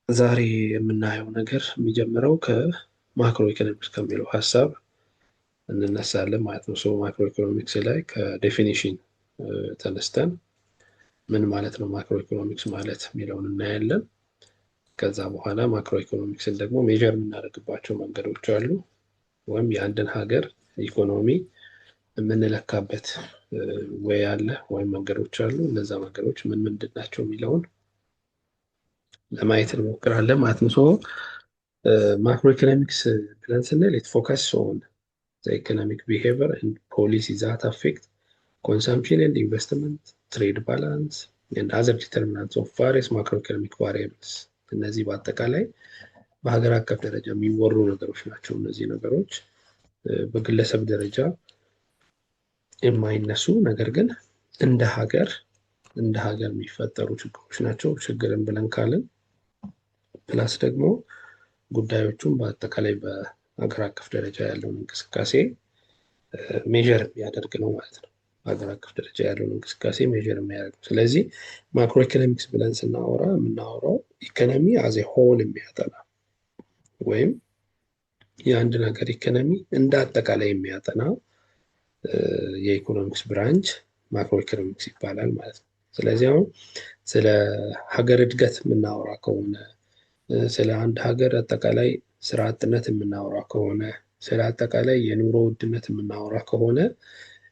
ዛሬ የምናየው ነገር የሚጀምረው ከማክሮ ኢኮኖሚክስ ከሚለው ሀሳብ እንነሳለን ማለት ነው። ማክሮ ኢኮኖሚክስ ላይ ከዴፊኒሽን ተነስተን ምን ማለት ነው ማክሮ ኢኮኖሚክስ ማለት የሚለውን እናያለን። ከዛ በኋላ ማክሮ ኢኮኖሚክስን ደግሞ ሜጀር የምናደርግባቸው መንገዶች አሉ፣ ወይም የአንድን ሀገር ኢኮኖሚ የምንለካበት ወይ አለ ወይም መንገዶች አሉ። እነዛ መንገዶች ምን ምንድን ናቸው የሚለውን ለማየት እንሞክራለን ማለት ነው። ማክሮ ኢኮኖሚክስ ብለን ስንል ኢት ፎከስ ኦን ዘ ኢኮኖሚክ ቢሄቪየር ኤንድ ፖሊሲ ዛት አፌክት ኮንሰምፕሽን ኤንድ ኢንቨስትመንት ትሬድ ባላንስ ኤንድ አዘር ዲተርሚናንትስ ኦፍ ቫሪየስ ማክሮ ኢኮኖሚክ ቫሪያብልስ። እነዚህ በአጠቃላይ በሀገር አቀፍ ደረጃ የሚወሩ ነገሮች ናቸው። እነዚህ ነገሮች በግለሰብ ደረጃ የማይነሱ ነገር ግን እንደ ሀገር የሚፈጠሩ ችግሮች ናቸው። ችግርን ብለን ካልን ፕላስ ደግሞ ጉዳዮቹን በአጠቃላይ በሀገር አቀፍ ደረጃ ያለውን እንቅስቃሴ ሜዥር የሚያደርግ ነው ማለት ነው። በሀገር አቀፍ ደረጃ ያለውን እንቅስቃሴ ሜዥር የሚያደርግ ነው። ስለዚህ ማክሮ ኢኮኖሚክስ ብለን ስናወራ የምናወራው ኢኮኖሚ አዜ ሆል የሚያጠና ወይም የአንድን ሀገር ኢኮኖሚ እንደ አጠቃላይ የሚያጠና የኢኮኖሚክስ ብራንች ማክሮ ኢኮኖሚክስ ይባላል ማለት ነው። ስለዚህ አሁን ስለ ሀገር እድገት የምናወራ ከሆነ፣ ስለ አንድ ሀገር አጠቃላይ ስራ አጥነት የምናወራ ከሆነ፣ ስለ አጠቃላይ የኑሮ ውድነት የምናወራ ከሆነ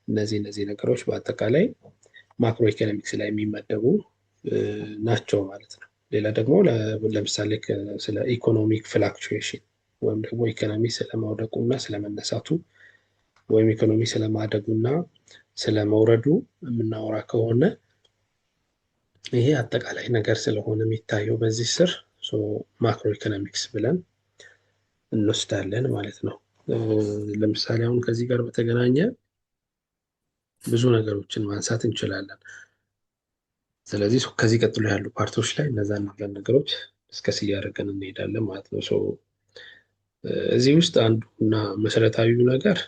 እነዚህ ነገሮች በአጠቃላይ ማክሮ ኢኮኖሚክስ ላይ የሚመደቡ ናቸው ማለት ነው። ሌላ ደግሞ ለምሳሌ ስለ ኢኮኖሚክ ፍላክቹዌሽን ወይም ደግሞ ኢኮኖሚ ስለመውደቁ እና ስለመነሳቱ ወይም ኢኮኖሚ ስለማደጉና ስለመውረዱ የምናወራ ከሆነ ይሄ አጠቃላይ ነገር ስለሆነ የሚታየው በዚህ ስር ማክሮ ኢኮኖሚክስ ብለን እንወስዳለን ማለት ነው። ለምሳሌ አሁን ከዚህ ጋር በተገናኘ ብዙ ነገሮችን ማንሳት እንችላለን። ስለዚህ ከዚህ ቀጥሎ ያሉ ፓርቶች ላይ እነዛን ነገሮች ዲስከስ እያደረገን እንሄዳለን ማለት ነው። እዚህ ውስጥ አንዱና መሰረታዊው ነገር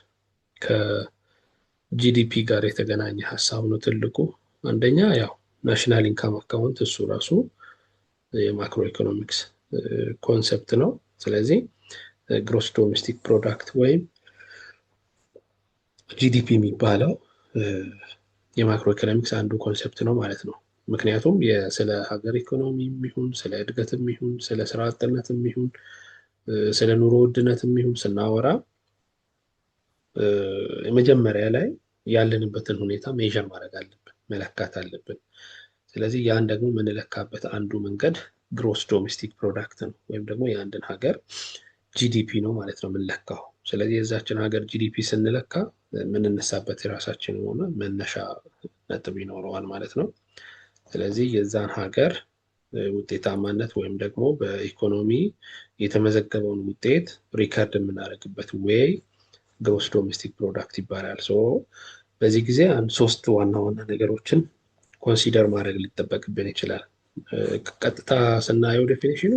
ከጂዲፒ ጋር የተገናኘ ሀሳብ ነው። ትልቁ አንደኛ ያው ናሽናል ኢንካም አካውንት እሱ ራሱ የማክሮ ኢኮኖሚክስ ኮንሰፕት ነው። ስለዚህ ግሮስ ዶሜስቲክ ፕሮዳክት ወይም ጂዲፒ የሚባለው የማክሮ ኢኮኖሚክስ አንዱ ኮንሰፕት ነው ማለት ነው። ምክንያቱም ስለ ሀገር ኢኮኖሚ የሚሆን ስለ እድገት የሚሆን ስለ ስራ አጥነት የሚሆን ስለ ኑሮ ውድነት የሚሆን ስናወራ መጀመሪያ ላይ ያለንበትን ሁኔታ ሜዥር ማድረግ አለብን፣ መለካት አለብን። ስለዚህ ያን ደግሞ የምንለካበት አንዱ መንገድ ግሮስ ዶሜስቲክ ፕሮዳክት ነው፣ ወይም ደግሞ የአንድን ሀገር ጂዲፒ ነው ማለት ነው የምንለካው። ስለዚህ የዛችን ሀገር ጂዲፒ ስንለካ የምንነሳበት የራሳችን የሆነ መነሻ ነጥብ ይኖረዋል ማለት ነው። ስለዚህ የዛን ሀገር ውጤታማነት ወይም ደግሞ በኢኮኖሚ የተመዘገበውን ውጤት ሪከርድ የምናደርግበት ዌይ ግሮስ ዶሜስቲክ ፕሮዳክት ይባላል። በዚህ ጊዜ ሶስት ዋና ዋና ነገሮችን ኮንሲደር ማድረግ ሊጠበቅብን ይችላል። ቀጥታ ስናየው ዴፊኒሽኑ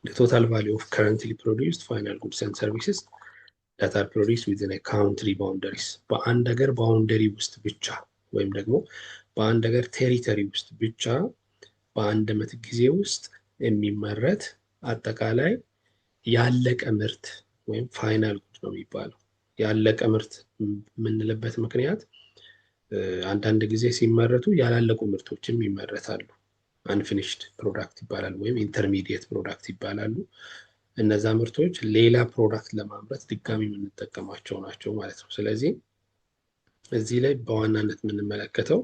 ቶታል ቫሊዩ ኦፍ ከረንትሊ ፕሮዲውስድ ፋይናል ጉድስ ኤንድ ሰርቪስስ ዳት አር ፕሮዲውስድ ዊዝን ካውንትሪ ባውንደሪስ፣ በአንድ ሀገር ባውንደሪ ውስጥ ብቻ ወይም ደግሞ በአንድ ሀገር ቴሪተሪ ውስጥ ብቻ በአንድ ዓመት ጊዜ ውስጥ የሚመረት አጠቃላይ ያለቀ ምርት ወይም ፋይናል ጉድ ነው የሚባለው። ያለቀ ምርት የምንልበት ምክንያት አንዳንድ ጊዜ ሲመረቱ ያላለቁ ምርቶችም ይመረታሉ። አንፊኒሽድ ፕሮዳክት ይባላል ወይም ኢንተርሚዲየት ፕሮዳክት ይባላሉ። እነዛ ምርቶች ሌላ ፕሮዳክት ለማምረት ድጋሚ የምንጠቀማቸው ናቸው ማለት ነው። ስለዚህ እዚህ ላይ በዋናነት የምንመለከተው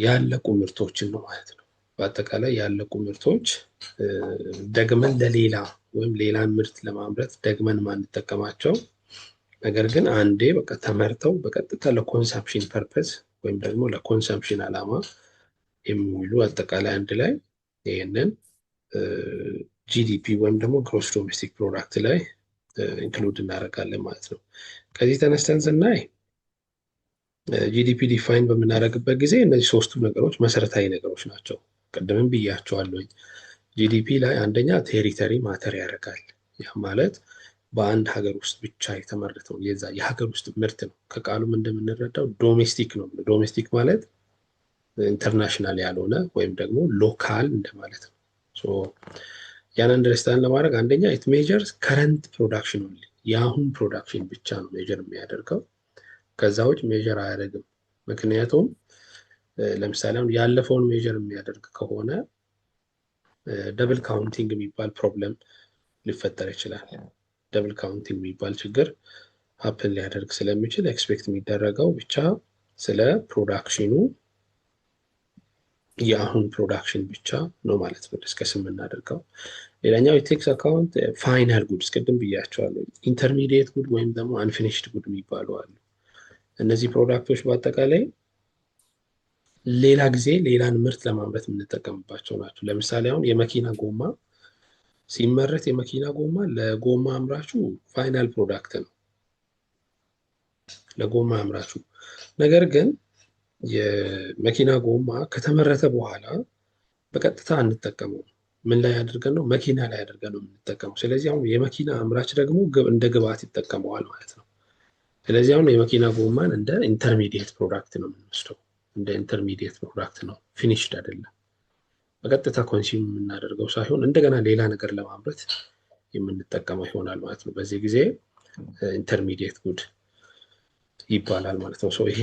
ያለቁ ምርቶችን ነው ማለት ነው። በአጠቃላይ ያለቁ ምርቶች ደግመን ለሌላ ወይም ሌላን ምርት ለማምረት ደግመን ማንጠቀማቸው፣ ነገር ግን አንዴ በቃ ተመርተው በቀጥታ ለኮንሰምፕሽን ፐርፐዝ ወይም ደግሞ ለኮንሰምፕሽን ዓላማ የሚውሉ አጠቃላይ አንድ ላይ ይህንን ጂዲፒ ወይም ደግሞ ግሮስ ዶሜስቲክ ፕሮዳክት ላይ ኢንክሉድ እናደርጋለን ማለት ነው። ከዚህ ተነስተን ስናይ ጂዲፒ ዲፋይን በምናደርግበት ጊዜ እነዚህ ሶስቱ ነገሮች መሰረታዊ ነገሮች ናቸው። ቅድምም ብያቸዋለሁኝ። ጂዲፒ ላይ አንደኛ ቴሪተሪ ማተር ያደርጋል። ያ ማለት በአንድ ሀገር ውስጥ ብቻ የተመረተው የዛ የሀገር ውስጥ ምርት ነው። ከቃሉም እንደምንረዳው ዶሜስቲክ ነው። ዶሜስቲክ ማለት ኢንተርናሽናል ያልሆነ ወይም ደግሞ ሎካል እንደማለት ነው። ያን አንደርስታንድ ለማድረግ አንደኛ ኢት ሜጀርስ ከረንት ፕሮዳክሽን ኦንሊ፣ የአሁን ፕሮዳክሽን ብቻ ነው ሜጀር የሚያደርገው። ከዛ ውጭ ሜጀር አያደርግም። ምክንያቱም ለምሳሌ አሁን ያለፈውን ሜጀር የሚያደርግ ከሆነ ደብል ካውንቲንግ የሚባል ፕሮብለም ሊፈጠር ይችላል። ደብል ካውንቲንግ የሚባል ችግር ሀፕን ሊያደርግ ስለሚችል ኤክስፔክት የሚደረገው ብቻ ስለ ፕሮዳክሽኑ የአሁን ፕሮዳክሽን ብቻ ነው ማለት ነው ዲስከስ የምናደርገው። ሌላኛው የቴክስ አካውንት ፋይናል ጉድስ ቅድም ብያቸዋለሁ። ኢንተርሚዲየት ጉድ ወይም ደግሞ አንፊኒሽድ ጉድ የሚባሉ አሉ። እነዚህ ፕሮዳክቶች በአጠቃላይ ሌላ ጊዜ ሌላን ምርት ለማምረት የምንጠቀምባቸው ናቸው። ለምሳሌ አሁን የመኪና ጎማ ሲመረት የመኪና ጎማ ለጎማ አምራቹ ፋይናል ፕሮዳክት ነው ለጎማ አምራቹ። ነገር ግን የመኪና ጎማ ከተመረተ በኋላ በቀጥታ አንጠቀመው። ምን ላይ አድርገን ነው? መኪና ላይ አድርገን ነው የምንጠቀመው። ስለዚህ አሁን የመኪና አምራች ደግሞ እንደ ግብአት ይጠቀመዋል ማለት ነው። ስለዚህ አሁን የመኪና ጎማን እንደ ኢንተርሚዲየት ፕሮዳክት ነው የምንወስደው። እንደ ኢንተርሚዲየት ፕሮዳክት ነው፣ ፊኒሽድ አይደለም። በቀጥታ ኮንሱም የምናደርገው ሳይሆን እንደገና ሌላ ነገር ለማምረት የምንጠቀመው ይሆናል ማለት ነው። በዚህ ጊዜ ኢንተርሚዲየት ጉድ ይባላል ማለት ነው። ይሄ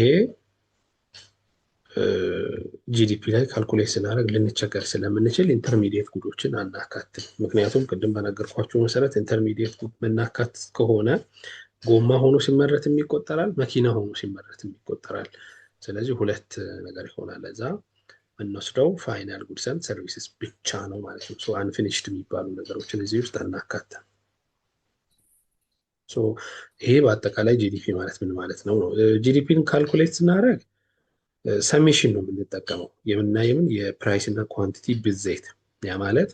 ጂዲፒ ላይ ካልኩሌት ስናደርግ ልንቸገር ስለምንችል ኢንተርሚዲየት ጉዶችን አናካትም። ምክንያቱም ቅድም በነገርኳቸው መሰረት ኢንተርሚዲየት ጉድ መናካት ከሆነ ጎማ ሆኖ ሲመረት ይቆጠራል፣ መኪና ሆኖ ሲመረት ይቆጠራል። ስለዚህ ሁለት ነገር ይሆናል። እዛ የምንወስደው ፋይናል ጉድስ ኤንድ ሰርቪስስ ብቻ ነው ማለት ነው። አንፊኒሽድ የሚባሉ ነገሮችን እዚህ ውስጥ አናካትም። ይሄ በአጠቃላይ ጂዲፒ ማለት ምን ማለት ነው ነው። ጂዲፒን ካልኩሌት ስናደርግ ሰሜሽን ነው የምንጠቀመው። የምን የፕራይስ እና ኳንቲቲ ብዜት። ያ ማለት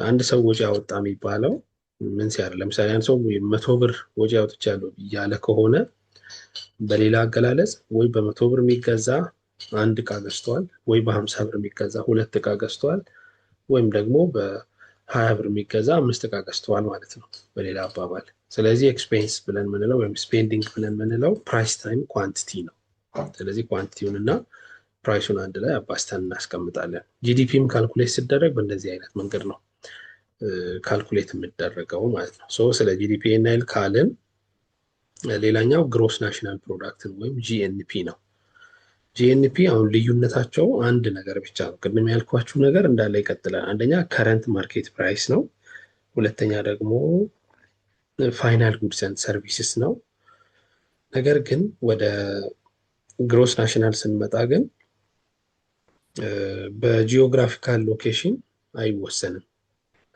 አንድ ሰው ወጪ አወጣ የሚባለው ምን ሲያደርግ፣ ለምሳሌ አንድ ሰው 100 ብር ወጪ አውጥቻለሁ እያለ ከሆነ በሌላ አገላለጽ ወይ በ100 ብር የሚገዛ አንድ እቃ ገዝተዋል፣ ወይ በ50 ብር የሚገዛ 2 እቃ ገዝተዋል፣ ወይም ደግሞ በ20 ብር የሚገዛ 5 እቃ ገዝተዋል ማለት ነው በሌላ አባባል። ስለዚህ ኤክስፔንስ ብለን ምንለው ወይም ስፔንዲንግ ብለን ምንለው ፕራይስ ታይም ኳንቲቲ ነው። ስለዚህ ኳንቲቲውን እና ፕራይሱን አንድ ላይ አባስተን እናስቀምጣለን። ጂዲፒም ካልኩሌት ሲደረግ በእንደዚህ አይነት መንገድ ነው ካልኩሌት የምደረገው ማለት ነው። ስለ ጂዲፒ ናይል ካልን ሌላኛው ግሮስ ናሽናል ፕሮዳክት ወይም ጂኤንፒ ነው። ጂኤንፒ አሁን ልዩነታቸው አንድ ነገር ብቻ ነው። ቅድም ያልኳችሁ ነገር እንዳለ ይቀጥላል። አንደኛ ከረንት ማርኬት ፕራይስ ነው። ሁለተኛ ደግሞ ፋይናል ጉድስ ኤንድ ሰርቪስስ ነው። ነገር ግን ወደ ግሮስ ናሽናል ስንመጣ ግን በጂኦግራፊካል ሎኬሽን አይወሰንም።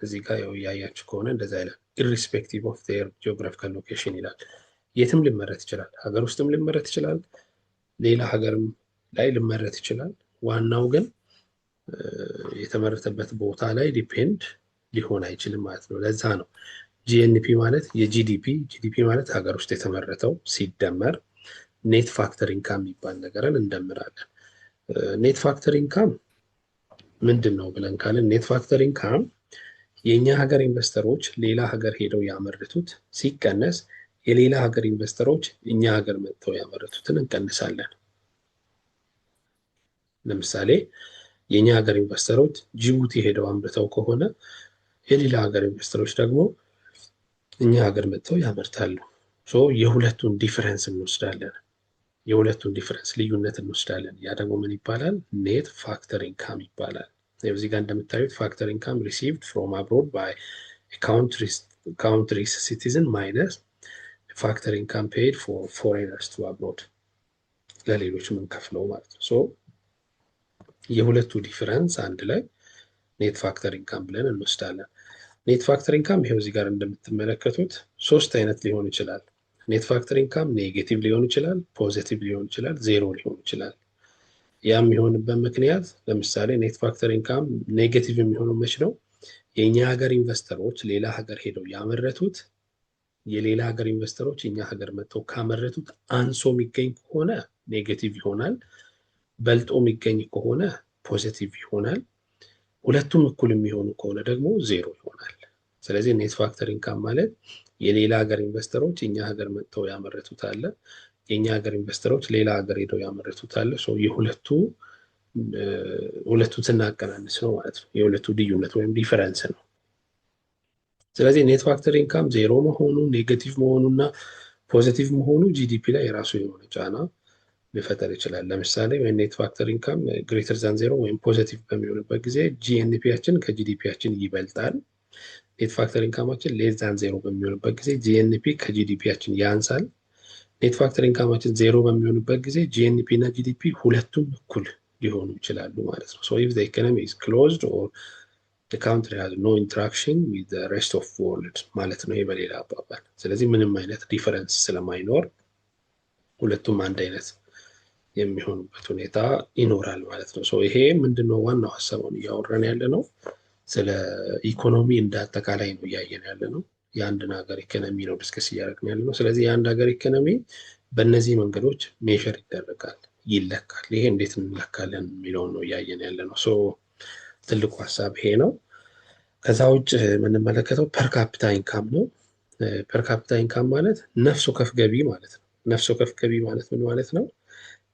እዚህ ጋር ያው እያያችሁ ከሆነ እንደዛ ይላል፣ ኢሪስፔክቲቭ ኦፍ ዜር ጂኦግራፊካል ሎኬሽን ይላል። የትም ሊመረት ይችላል፣ ሀገር ውስጥም ሊመረት ይችላል፣ ሌላ ሀገርም ላይ ሊመረት ይችላል። ዋናው ግን የተመረተበት ቦታ ላይ ዲፔንድ ሊሆን አይችልም ማለት ነው። ለዛ ነው ጂኤንፒ ማለት ጂዲፒ ማለት ሀገር ውስጥ የተመረተው ሲደመር ኔት ፋክተር ኢንካም የሚባል ነገርን እንደምራለን። ኔት ፋክተር ኢንካም ምንድን ነው ብለን ካለን ኔት ፋክተር ኢንካም የእኛ ሀገር ኢንቨስተሮች ሌላ ሀገር ሄደው ያመረቱት ሲቀነስ የሌላ ሀገር ኢንቨስተሮች እኛ ሀገር መጥተው ያመረቱትን እንቀንሳለን። ለምሳሌ የእኛ ሀገር ኢንቨስተሮች ጅቡቲ ሄደው አምርተው ከሆነ የሌላ ሀገር ኢንቨስተሮች ደግሞ እኛ ሀገር መጥተው ያመርታሉ። የሁለቱን ዲፈረንስ እንወስዳለን። የሁለቱን ዲፈረንስ ልዩነት እንወስዳለን። ያ ደግሞ ምን ይባላል? ኔት ፋክተር ኢንካም ይባላል። እዚህ ጋር እንደምታዩት ፋክተር ኢንካም ሪሲቭድ ፍሮም አብሮድ ባይ ካውንትሪስ ሲቲዝን ማይነስ ፋክተር ኢንካም ፔይድ ፎር ፎሬነርስ ቱ አብሮድ፣ ለሌሎች የምንከፍለው ማለት ነው። የሁለቱ ዲፈረንስ አንድ ላይ ኔት ፋክተር ኢንካም ብለን እንወስዳለን። ኔት ፋክተር ኢንካም ይሄው እዚህ ጋር እንደምትመለከቱት 3 አይነት ሊሆን ይችላል። ኔት ፋክተር ኢንካም ኔጌቲቭ ሊሆን ይችላል፣ ፖዚቲቭ ሊሆን ይችላል፣ ዜሮ ሊሆን ይችላል። ያም የሚሆንበት ምክንያት ለምሳሌ ኔት ፋክተር ኢንካም ኔጌቲቭ የሚሆነው መች ነው? የእኛ ሀገር ኢንቨስተሮች ሌላ ሀገር ሄደው ያመረቱት የሌላ ሀገር ኢንቨስተሮች እኛ ሀገር መጥተው ካመረቱት አንሶ የሚገኝ ከሆነ ኔጌቲቭ ይሆናል። በልጦ የሚገኝ ከሆነ ፖዚቲቭ ይሆናል። ሁለቱም እኩል የሚሆኑ ከሆነ ደግሞ ዜሮ ይሆናል። ስለዚህ ኔት ፋክተር ኢንካም ማለት የሌላ ሀገር ኢንቨስተሮች እኛ ሀገር መጥተው ያመረቱት አለ፣ የእኛ ሀገር ኢንቨስተሮች ሌላ ሀገር ሄደው ያመረቱት አለ። የሁለቱ ሁለቱን ስናቀናንስ ነው ማለት ነው። የሁለቱ ልዩነት ወይም ዲፈረንስ ነው። ስለዚህ ኔት ፋክተር ኢንካም ዜሮ መሆኑ ኔጌቲቭ መሆኑና ፖዚቲቭ መሆኑ ጂዲፒ ላይ የራሱ የሆነ ጫና ሊፈጠር ይችላል። ለምሳሌ ኔት ፋክተር ኢንካም ግሬተር ዛን ዜሮ ወይም ፖዚቲቭ በሚሆንበት ጊዜ ጂኤንፒያችን ከጂዲፒያችን ይበልጣል። ኔት ፋክተር ኢንካማችን ሌስ ዛን ዜሮ በሚሆንበት ጊዜ ጂኤንፒ ከጂዲፒያችን ያንሳል። ኔት ፋክተር ኢንካማችን ዜሮ በሚሆንበት ጊዜ ጂኤንፒ እና ጂዲፒ ሁለቱም እኩል ሊሆኑ ይችላሉ ማለት ነው። ሶ ኢፍ ዘ ኢኮኖሚ ኢዝ ክሎዝድ ኦር the country has no interaction with the rest of world ማለት ነው በሌላ አባባል። ስለዚህ ምንም አይነት ዲፈረንስ ስለማይኖር ሁለቱም አንድ አይነት የሚሆኑበት ሁኔታ ይኖራል ማለት ነው። ሶ ይሄ ምንድነው ዋናው ሀሳቡን እያወራን ያለ ነው። ስለ ኢኮኖሚ እንደ አጠቃላይ ነው እያየን ያለ ነው። የአንድን ሀገር ኢኮኖሚ ነው ዲስከስ እያደረግን ያለ ነው። ስለዚህ የአንድ ሀገር ኢኮኖሚ በእነዚህ መንገዶች ሜዥር ይደረጋል፣ ይለካል። ይሄ እንዴት እንለካለን የሚለውን ነው እያየን ያለ ነው። ሶ ትልቁ ሀሳብ ይሄ ነው። ከዛ ውጭ የምንመለከተው ፐርካፒታ ኢንካም ነው። ፐርካፒታ ኢንካም ማለት ነፍስ ወከፍ ገቢ ማለት ነው። ነፍስ ወከፍ ገቢ ማለት ምን ማለት ነው?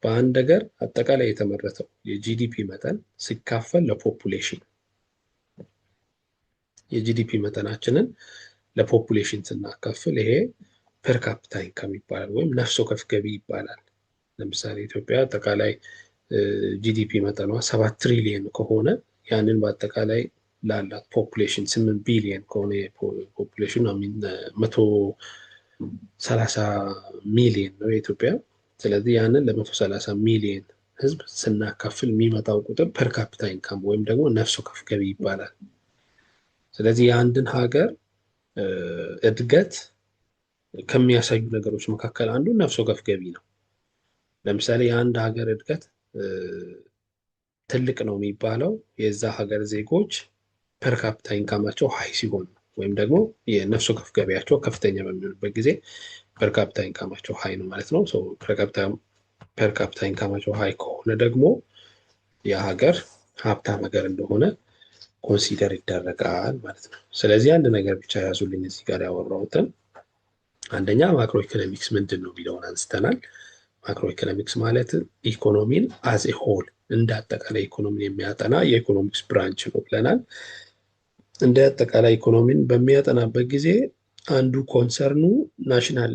በአንድ ሀገር አጠቃላይ የተመረተው የጂዲፒ መጠን ሲካፈል ለፖፑሌሽን፣ የጂዲፒ መጠናችንን ለፖፑሌሽን ስናካፍል ይሄ ፐርካፒታ ኢንካም ይባላል፣ ወይም ነፍስ ወከፍ ገቢ ይባላል። ለምሳሌ ኢትዮጵያ አጠቃላይ ጂዲፒ መጠኗ 7 ትሪሊየን ከሆነ ያንን በአጠቃላይ ላላት ፖፑሌሽን 8 ቢሊየን ከሆነ ፖፑሌሽን 130 ሚሊየን ነው የኢትዮጵያ። ስለዚህ ያንን ለ130 ሚሊየን ህዝብ ስናካፍል የሚመጣው ቁጥር ፐርካፒታ ኢንካም ወይም ደግሞ ነፍስ ወከፍ ገቢ ይባላል። ስለዚህ የአንድን ሀገር እድገት ከሚያሳዩ ነገሮች መካከል አንዱ ነፍስ ወከፍ ገቢ ነው። ለምሳሌ የአንድ ሀገር እድገት ትልቅ ነው የሚባለው የዛ ሀገር ዜጎች ፐርካፒታ ኢንካማቸው ሀይ ሲሆን ወይም ደግሞ የነፍስ ወከፍ ገቢያቸው ከፍተኛ በሚሆንበት ጊዜ ፐርካፒታ ኢንካማቸው ሀይ ነው ማለት ነው። ፐርካፒታ ኢንካማቸው ሀይ ከሆነ ደግሞ የሀገር ሀብታም ሀገር እንደሆነ ኮንሲደር ይደረጋል ማለት ነው። ስለዚህ አንድ ነገር ብቻ ያዙልኝ እዚህ ጋር ያወራሁትን። አንደኛ ማክሮ ኢኮኖሚክስ ምንድን ነው የሚለውን አንስተናል። ማክሮ ኢኮኖሚክስ ማለት ኢኮኖሚን አዝ ኤ ሆል እንደ አጠቃላይ ኢኮኖሚን የሚያጠና የኢኮኖሚክስ ብራንች ነው ብለናል። እንደ አጠቃላይ ኢኮኖሚን በሚያጠናበት ጊዜ አንዱ ኮንሰርኑ ናሽናል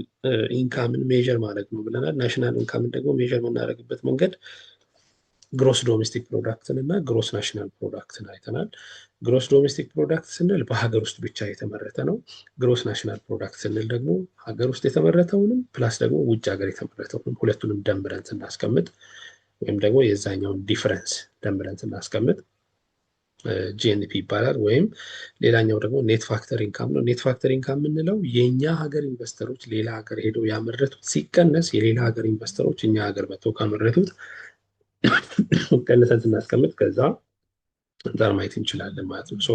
ኢንካምን ሜዥር ማድረግ ነው ብለናል። ናሽናል ኢንካምን ደግሞ ሜዥር የምናደርግበት መንገድ ግሮስ ዶሜስቲክ ፕሮዳክትን እና ግሮስ ናሽናል ፕሮዳክትን አይተናል። ግሮስ ዶሜስቲክ ፕሮዳክት ስንል በሀገር ውስጥ ብቻ የተመረተ ነው። ግሮስ ናሽናል ፕሮዳክት ስንል ደግሞ ሀገር ውስጥ የተመረተውንም ፕላስ ደግሞ ውጭ ሀገር የተመረተውንም ሁለቱንም ደምረን ስናስቀምጥ ወይም ደግሞ የዛኛውን ዲፈረንስ ደምረን ስናስቀምጥ ጂኤንፒ ይባላል። ወይም ሌላኛው ደግሞ ኔት ፋክተር ኢንካም ነው። ኔት ፋክተር ኢንካም የምንለው የእኛ ሀገር ኢንቨስተሮች ሌላ ሀገር ሄደው ያመረቱት ሲቀነስ የሌላ ሀገር ኢንቨስተሮች እኛ ሀገር መጥተው ካመረቱት ቀንሰን ስናስቀምጥ ከዛ አንጻር ማየት እንችላለን ማለት ነው። ሶ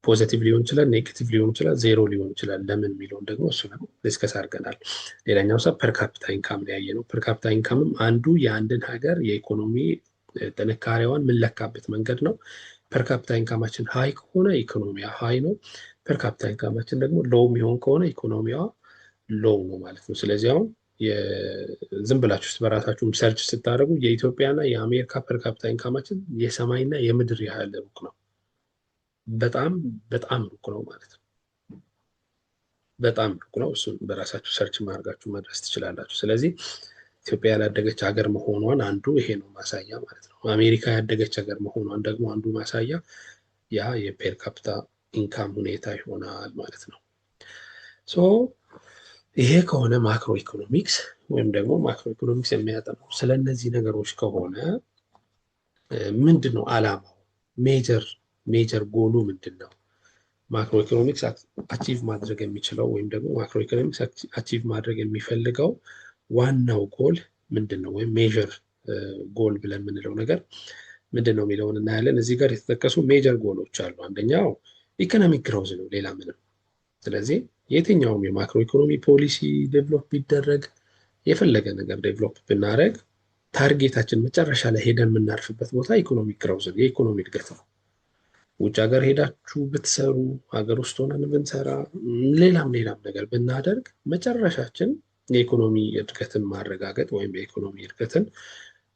ፖዚቲቭ ሊሆን ይችላል፣ ኔጌቲቭ ሊሆን ይችላል፣ ዜሮ ሊሆን ይችላል። ለምን የሚለውን ደግሞ እሱ ነው ዲስከስ አድርገናል። ሌላኛው ሰብ ፐርካፒታ ኢንካም ላይ ያየ ነው። ፐርካፒታ ኢንካምም አንዱ የአንድን ሀገር የኢኮኖሚ ጥንካሬዋን የምንለካበት መንገድ ነው። ፐርካፒታ ኢንካማችን ሀይ ከሆነ ኢኮኖሚያ ሀይ ነው። ፐርካፒታ ኢንካማችን ደግሞ ሎው የሚሆን ከሆነ ኢኮኖሚዋ ሎው ነው ማለት ነው። ስለዚህ አሁን ዝም ብላችሁ በራሳችሁም ሰርች ስታደርጉ የኢትዮጵያና የአሜሪካ ፐርካፒታ ኢንካማችን የሰማይና የምድር ያህል ሩቅ ነው። በጣም በጣም ሩቅ ነው ማለት ነው። በጣም ሩቅ ነው። እሱን በራሳችሁ ሰርች ማድረጋችሁ መድረስ ትችላላችሁ። ስለዚህ ኢትዮጵያ ያላደገች ሀገር መሆኗን አንዱ ይሄ ነው ማሳያ ማለት ነው። አሜሪካ ያደገች ሀገር መሆኗን ደግሞ አንዱ ማሳያ ያ የፐርካፒታ ኢንካም ሁኔታ ይሆናል ማለት ነው። ሶ ይሄ ከሆነ ማክሮ ኢኮኖሚክስ ወይም ደግሞ ማክሮ ኢኮኖሚክስ የሚያጠናው ስለ እነዚህ ነገሮች ከሆነ ምንድን ነው አላማው? ሜጀር ጎሉ ምንድን ነው? ማክሮ ኢኮኖሚክስ አቺቭ ማድረግ የሚችለው ወይም ደግሞ ማክሮ ኢኮኖሚክስ አቺቭ ማድረግ የሚፈልገው ዋናው ጎል ምንድን ነው? ወይም ሜጀር ጎል ብለን የምንለው ነገር ምንድን ነው የሚለውን እናያለን። እዚህ ጋር የተጠቀሱ ሜጀር ጎሎች አሉ። አንደኛው ኢኮኖሚክ ግሮዝ ነው፣ ሌላ ምንም። ስለዚህ የትኛውም የማክሮ ኢኮኖሚ ፖሊሲ ዴቨሎፕ ቢደረግ የፈለገ ነገር ዴቨሎፕ ብናደረግ ታርጌታችን መጨረሻ ላይ ሄደን የምናርፍበት ቦታ ኢኮኖሚክ ግሮዝ ነው፣ የኢኮኖሚ እድገት ነው። ውጭ ሀገር ሄዳችሁ ብትሰሩ፣ ሀገር ውስጥ ሆነን ብንሰራ፣ ሌላም ነገር ብናደርግ መጨረሻችን የኢኮኖሚ እድገትን ማረጋገጥ ወይም የኢኮኖሚ እድገትን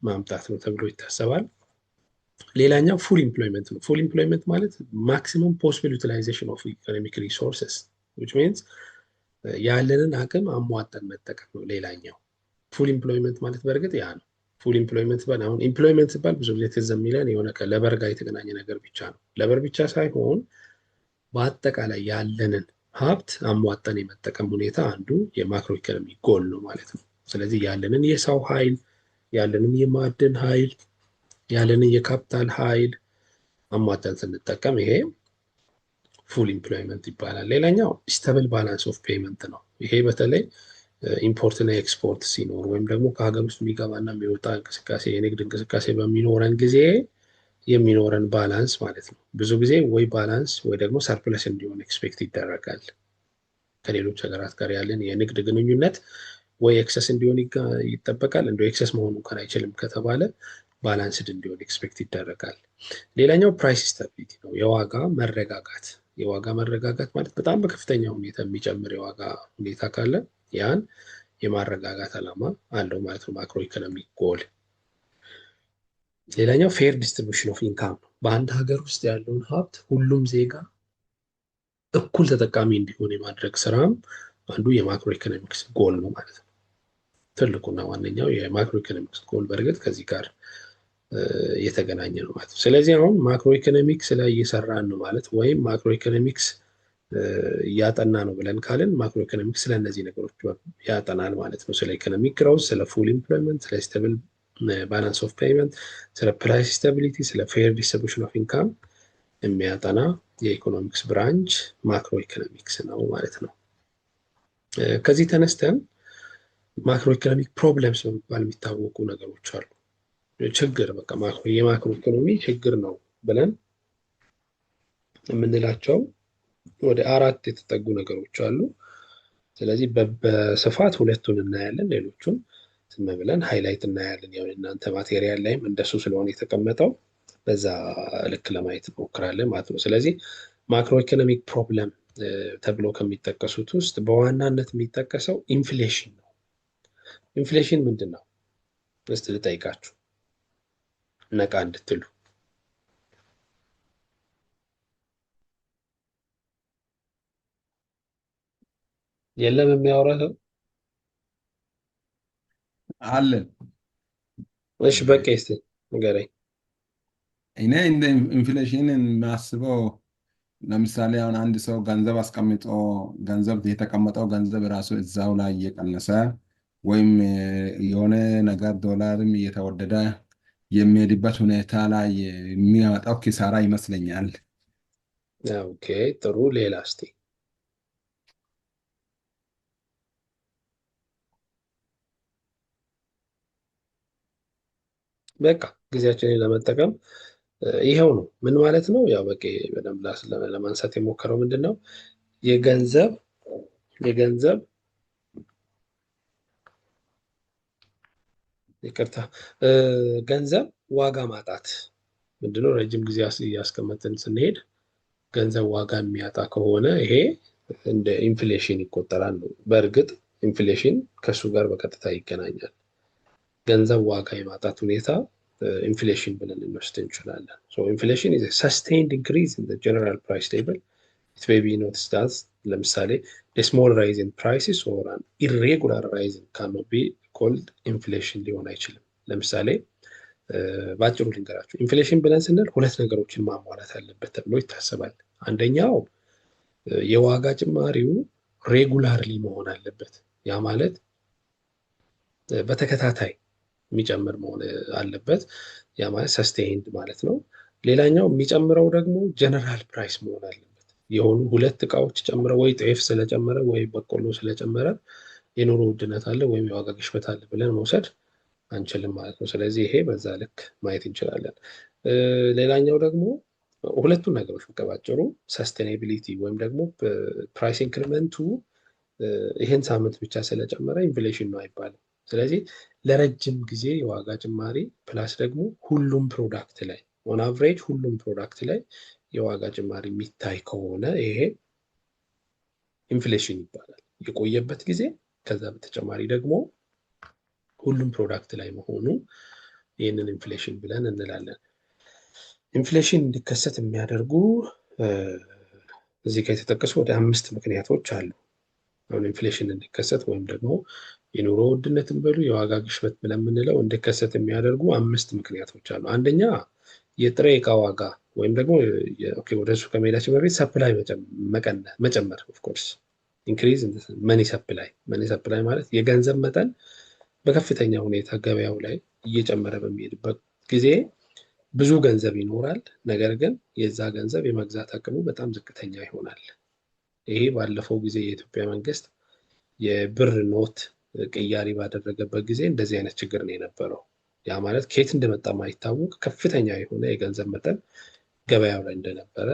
ማምጣት ነው ተብሎ ይታሰባል። ሌላኛው ፉል ኢምፕሎይመንት ነው። ፉል ኢምፕሎይመንት ማለት ማክሲመም ፖሲብል ዩቲላይዜሽን ኦፍ ኢኮኖሚክ ሪሶርስስ ዊች ሚንስ ያለንን አቅም አሟጠን መጠቀም ነው። ሌላኛው ፉል ኢምፕሎይመንት ማለት በእርግጥ ያ ነው። ፉል ኢምፕሎይመንት ሲባል አሁን ኢምፕሎይመንት ሲባል ብዙ ጊዜ ትዝ የሚለን የሆነ ከለበር ጋር የተገናኘ ነገር ብቻ ነው። ለበር ብቻ ሳይሆን በአጠቃላይ ያለንን ሀብት አሟጠን የመጠቀም ሁኔታ አንዱ የማክሮ ኢኮኖሚ ጎል ነው ማለት ነው። ስለዚህ ያለንን የሰው ኃይል፣ ያለንን የማዕድን ኃይል፣ ያለንን የካፒታል ኃይል አሟጠን ስንጠቀም ይሄ ፉል ኢምፕሎይመንት ይባላል። ሌላኛው ስተብል ባላንስ ኦፍ ፔመንት ነው። ይሄ በተለይ ኢምፖርትና ኤክስፖርት ሲኖር ወይም ደግሞ ከሀገር ውስጥ የሚገባና የሚወጣ እንቅስቃሴ የንግድ እንቅስቃሴ በሚኖረን ጊዜ የሚኖረን ባላንስ ማለት ነው። ብዙ ጊዜ ወይ ባላንስ ወይ ደግሞ ሰርፕለስ እንዲሆን ኤክስፔክት ይደረጋል። ከሌሎች ሀገራት ጋር ያለን የንግድ ግንኙነት ወይ ኤክሰስ እንዲሆን ይጠበቃል። እንደ ኤክሰስ መሆኑ እንኳን አይችልም ከተባለ ባላንስድ እንዲሆን ኤክስፔክት ይደረጋል። ሌላኛው ፕራይስ ስታቢሊቲ ነው፣ የዋጋ መረጋጋት። የዋጋ መረጋጋት ማለት በጣም በከፍተኛ ሁኔታ የሚጨምር የዋጋ ሁኔታ ካለ ያን የማረጋጋት ዓላማ አለው ማለት ነው ማክሮ ኢኮኖሚክ ጎል። ሌላኛው ፌር ዲስትሪቢዩሽን ኦፍ ኢንካም ነው። በአንድ ሀገር ውስጥ ያለውን ሀብት ሁሉም ዜጋ እኩል ተጠቃሚ እንዲሆን የማድረግ ስራም አንዱ የማክሮ ኢኮኖሚክስ ጎል ነው ማለት ነው። ትልቁና ዋነኛው የማክሮ ኢኮኖሚክስ ጎል በእርግጥ ከዚህ ጋር የተገናኘ ነው ማለት ነው። ስለዚህ አሁን ማክሮ ኢኮኖሚክስ ላይ እየሰራን ነው ማለት ወይም ማክሮ ኢኮኖሚክስ እያጠና ነው ብለን ካልን ማክሮ ኢኮኖሚክስ ስለ እነዚህ ነገሮች ያጠናል ማለት ነው። ስለ ኢኮኖሚክ ግሮውዝ፣ ስለ ፉል ኢምፕሎይመንት፣ ስለ ስቴብል ባላንስ ኦፍ ፔይመንት፣ ስለ ፕራይስ ስታቢሊቲ፣ ስለ ፌር ዲስትሪቢዩሽን ኦፍ ኢንካም የሚያጠና የኢኮኖሚክስ ብራንች ማክሮ ኢኮኖሚክስ ነው ማለት ነው። ከዚህ ተነስተን ማክሮ ኢኮኖሚክ ፕሮብለምስ በመባል የሚታወቁ ነገሮች አሉ። ችግር በቃ የማክሮ ኢኮኖሚ ችግር ነው ብለን የምንላቸው ወደ 4 የተጠጉ ነገሮች አሉ። ስለዚህ በስፋት ሁለቱን እናያለን፣ ሌሎቹን ዝም ብለን ሃይላይት እናያለን። ያው እናንተ ማቴሪያል ላይም እንደሱ ስለሆነ የተቀመጠው በዛ ልክ ለማየት እንሞክራለን ማለት ነው። ስለዚህ ማክሮ ኢኮኖሚክ ፕሮብለም ተብሎ ከሚጠቀሱት ውስጥ በዋናነት የሚጠቀሰው ኢንፍሌሽን ነው። ኢንፍሌሽን ምንድን ነው? እስቲ ልጠይቃችሁ ነቃ እንድትሉ። የለም የሚያወራ ሰው አለን። እሺ በቃ እስቲ ንገረኝ። እኔ እንደ ኢንፍሌሽን የማስበው ለምሳሌ አሁን አንድ ሰው ገንዘብ አስቀምጦ ገንዘብ የተቀመጠው ገንዘብ ራሱ እዛው ላይ እየቀነሰ ወይም የሆነ ነገር ዶላርም እየተወደደ የሚሄድበት ሁኔታ ላይ የሚያመጣው ኪሳራ ይመስለኛል። ኦኬ ጥሩ። ሌላ እስቲ በቃ ጊዜያችንን ለመጠቀም ይኸው ነው። ምን ማለት ነው? ያው በቃ በደንብ ለማንሳት የሞከረው ምንድን ነው የገንዘብ ይቅርታ ገንዘብ ዋጋ ማጣት ምንድነው? ረጅም ጊዜ እያስቀመጥን ስንሄድ ገንዘብ ዋጋ የሚያጣ ከሆነ ይሄ እንደ ኢንፍሌሽን ይቆጠራል ነው። በእርግጥ ኢንፍሌሽን ከእሱ ጋር በቀጥታ ይገናኛል። ገንዘብ ዋጋ የማጣት ሁኔታ ኢንፍሌሽን ብለን ልንወስድ እንችላለን። ኢንፍሌሽን ኢዝ ሰስቴንድ ኢንክሪዝ ኢን ዘ ጀነራል ፕራይስ ቴብል ኢት ሜይ ቢ ኖትስድ አዝ ለምሳሌ ስሞል ራይዝ ኢን ፕራይስስ ኦር አን ኢሬጉላር ራይዝ ካኖት ቢ ኮልድ ኢንፍሌሽን ሊሆን አይችልም። ለምሳሌ በአጭሩ ልንገራችሁ። ኢንፍሌሽን ብለን ስንል 2 ነገሮችን ማሟላት አለበት ተብሎ ይታሰባል። አንደኛው የዋጋ ጭማሪው ሬጉላርሊ መሆን አለበት። ያ ማለት በተከታታይ የሚጨምር መሆን አለበት። ያ ማለት ሰስቴይንድ ማለት ነው። ሌላኛው የሚጨምረው ደግሞ ጀነራል ፕራይስ መሆን አለበት። የሆኑ 2 እቃዎች ጨምረው ወይ ጤፍ ስለጨመረ ወይ በቆሎ ስለጨመረ የኑሮ ውድነት አለ ወይም የዋጋ ግሽበት አለ ብለን መውሰድ አንችልም ማለት ነው። ስለዚህ ይሄ በዛ ልክ ማየት እንችላለን። ሌላኛው ደግሞ 2ቱን ነገሮች ባጭሩ ሰስቴናቢሊቲ ወይም ደግሞ ፕራይስ ኢንክሪመንቱ ይህን ሳምንት ብቻ ስለጨመረ ኢንፍሌሽን ነው አይባልም። ስለዚህ ለረጅም ጊዜ የዋጋ ጭማሪ ፕላስ ደግሞ ሁሉም ፕሮዳክት ላይ ኦን አቨሬጅ ሁሉም ፕሮዳክት ላይ የዋጋ ጭማሪ የሚታይ ከሆነ ይሄ ኢንፍሌሽን ይባላል። የቆየበት ጊዜ ከዛ በተጨማሪ ደግሞ ሁሉም ፕሮዳክት ላይ መሆኑ ይህንን ኢንፍሌሽን ብለን እንላለን። ኢንፍሌሽን እንዲከሰት የሚያደርጉ እዚህ ጋር የተጠቀሱ ወደ 5 ምክንያቶች አሉ። አሁን ኢንፍሌሽን እንዲከሰት ወይም ደግሞ የኑሮ ውድነትን በሉ የዋጋ ግሽበት ብለን የምንለው እንዲከሰት የሚያደርጉ 5 ምክንያቶች አሉ። አንደኛ የጥሬ ዕቃ ዋጋ ወይም ደግሞ ወደ እሱ ከመሄዳችን በፊት ሰፕላይ መጨመር ኦፍኮርስ ኢንክሪዝ መኒ ሰፕላይ ማለት የገንዘብ መጠን በከፍተኛ ሁኔታ ገበያው ላይ እየጨመረ በሚሄድበት ጊዜ ብዙ ገንዘብ ይኖራል፣ ነገር ግን የዛ ገንዘብ የመግዛት አቅሙ በጣም ዝቅተኛ ይሆናል። ይሄ ባለፈው ጊዜ የኢትዮጵያ መንግስት የብር ኖት ቅያሪ ባደረገበት ጊዜ እንደዚህ አይነት ችግር ነው የነበረው። ያ ማለት ከየት እንደመጣ ማይታወቅ ከፍተኛ የሆነ የገንዘብ መጠን ገበያው ላይ እንደነበረ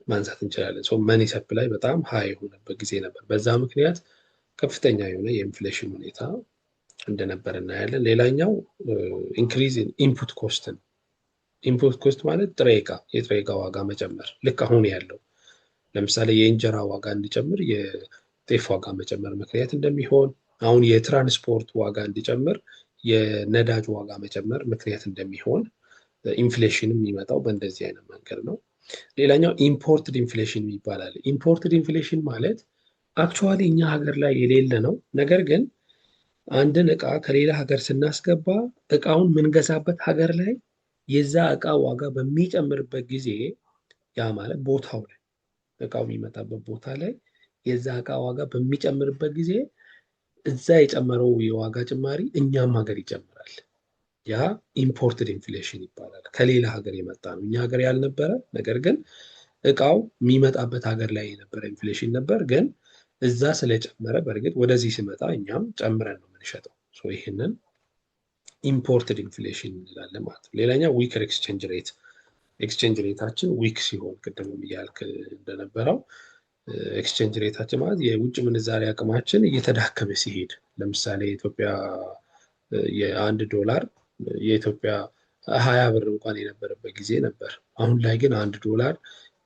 ማንሳት እንችላለን። መኒ ሰፕላይ በጣም ሀይ የሆነበት ጊዜ ነበር። በዛ ምክንያት ከፍተኛ የሆነ የኢንፍሌሽን ሁኔታ እንደነበር እናያለን። ሌላኛው ኢንክሪዝ ኢንፑት ኮስት ነው። ኢንፑት ኮስት ማለት የጥሬ ዕቃ ዋጋ መጨመር፣ ልክ አሁን ያለው ለምሳሌ የእንጀራ ዋጋ እንዲጨምር የጤፍ ዋጋ መጨመር ምክንያት እንደሚሆን፣ አሁን የትራንስፖርት ዋጋ እንዲጨምር የነዳጅ ዋጋ መጨመር ምክንያት እንደሚሆን ኢንፍሌሽን የሚመጣው በእንደዚህ አይነት መንገድ ነው። ሌላኛው ኢምፖርትድ ኢንፍሌሽን ይባላል። ኢምፖርትድ ኢንፍሌሽን ማለት አክቹዋሊ እኛ ሀገር ላይ የሌለ ነው። ነገር ግን አንድን እቃ ከሌላ ሀገር ስናስገባ እቃውን የምንገዛበት ሀገር ላይ የዛ እቃ ዋጋ በሚጨምርበት ጊዜ ያ ማለት ቦታው ላይ እቃው የሚመጣበት ቦታ ላይ የዛ እቃ ዋጋ በሚጨምርበት ጊዜ እዛ የጨመረው የዋጋ ጭማሪ እኛም ሀገር ይጨምራል። ያ ኢምፖርትድ ኢንፍሌሽን ይባላል። ከሌላ ሀገር የመጣ ነው፣ እኛ ሀገር ያልነበረ ነገር ግን እቃው የሚመጣበት ሀገር ላይ የነበረ ኢንፍሌሽን ነበር፣ ግን እዛ ስለጨመረ በእርግጥ ወደዚህ ሲመጣ እኛም ጨምረን ነው የምንሸጠው። ይህንን ኢምፖርትድ ኢንፍሌሽን እንላለን ማለት ነው። ሌላኛው ዊከር ኤክስቼንጅ ሬታችን ዊክ ሲሆን ቅድም እያልክ እንደነበረው ኤክስቼንጅ ሬታችን ማለት የውጭ ምንዛሬ አቅማችን እየተዳከመ ሲሄድ፣ ለምሳሌ ኢትዮጵያ የአንድ ዶላር የኢትዮጵያ 20 ብር እንኳን የነበረበት ጊዜ ነበር። አሁን ላይ ግን አንድ ዶላር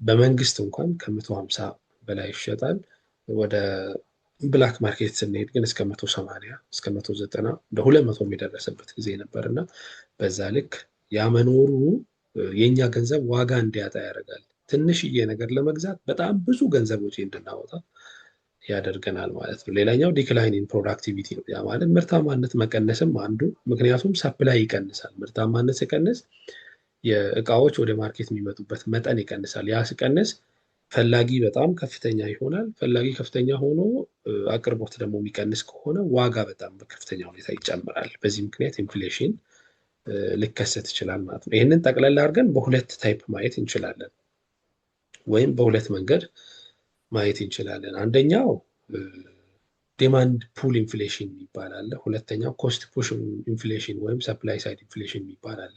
በመንግስት እንኳን ከ150 በላይ ይሸጣል። ወደ ብላክ ማርኬት ስንሄድ ግን እስከ 180 እስከ 190 እንደ 200 የደረሰበት ጊዜ ነበር እና በዛ ልክ ያመኖሩ የእኛ ገንዘብ ዋጋ እንዲያጣ ያደርጋል። ትንሽዬ ነገር ለመግዛት በጣም ብዙ ገንዘብ ወጪ እንድናወጣ ያደርገናል ማለት ነው። ሌላኛው ዲክላይን ኢን ፕሮዳክቲቪቲ ነው። ያ ማለት ምርታማነት መቀነስም አንዱ፣ ምክንያቱም ሰፕላይ ይቀንሳል። ምርታማነት ሲቀንስ የእቃዎች ወደ ማርኬት የሚመጡበት መጠን ይቀንሳል። ያ ሲቀንስ ፈላጊ በጣም ከፍተኛ ይሆናል። ፈላጊ ከፍተኛ ሆኖ አቅርቦት ደግሞ የሚቀንስ ከሆነ ዋጋ በጣም በከፍተኛ ሁኔታ ይጨምራል። በዚህ ምክንያት ኢንፍሌሽን ሊከሰት ይችላል ማለት ነው። ይህንን ጠቅላላ አድርገን በሁለት ታይፕ ማየት እንችላለን፣ ወይም በሁለት መንገድ ማየት እንችላለን። አንደኛው ዲማንድ ፑል ኢንፍሌሽን ይባላል። ሁለተኛው ኮስት ፑሽ ኢንፍሌሽን ወይም ሰፕላይ ሳይድ ኢንፍሌሽን ይባላል።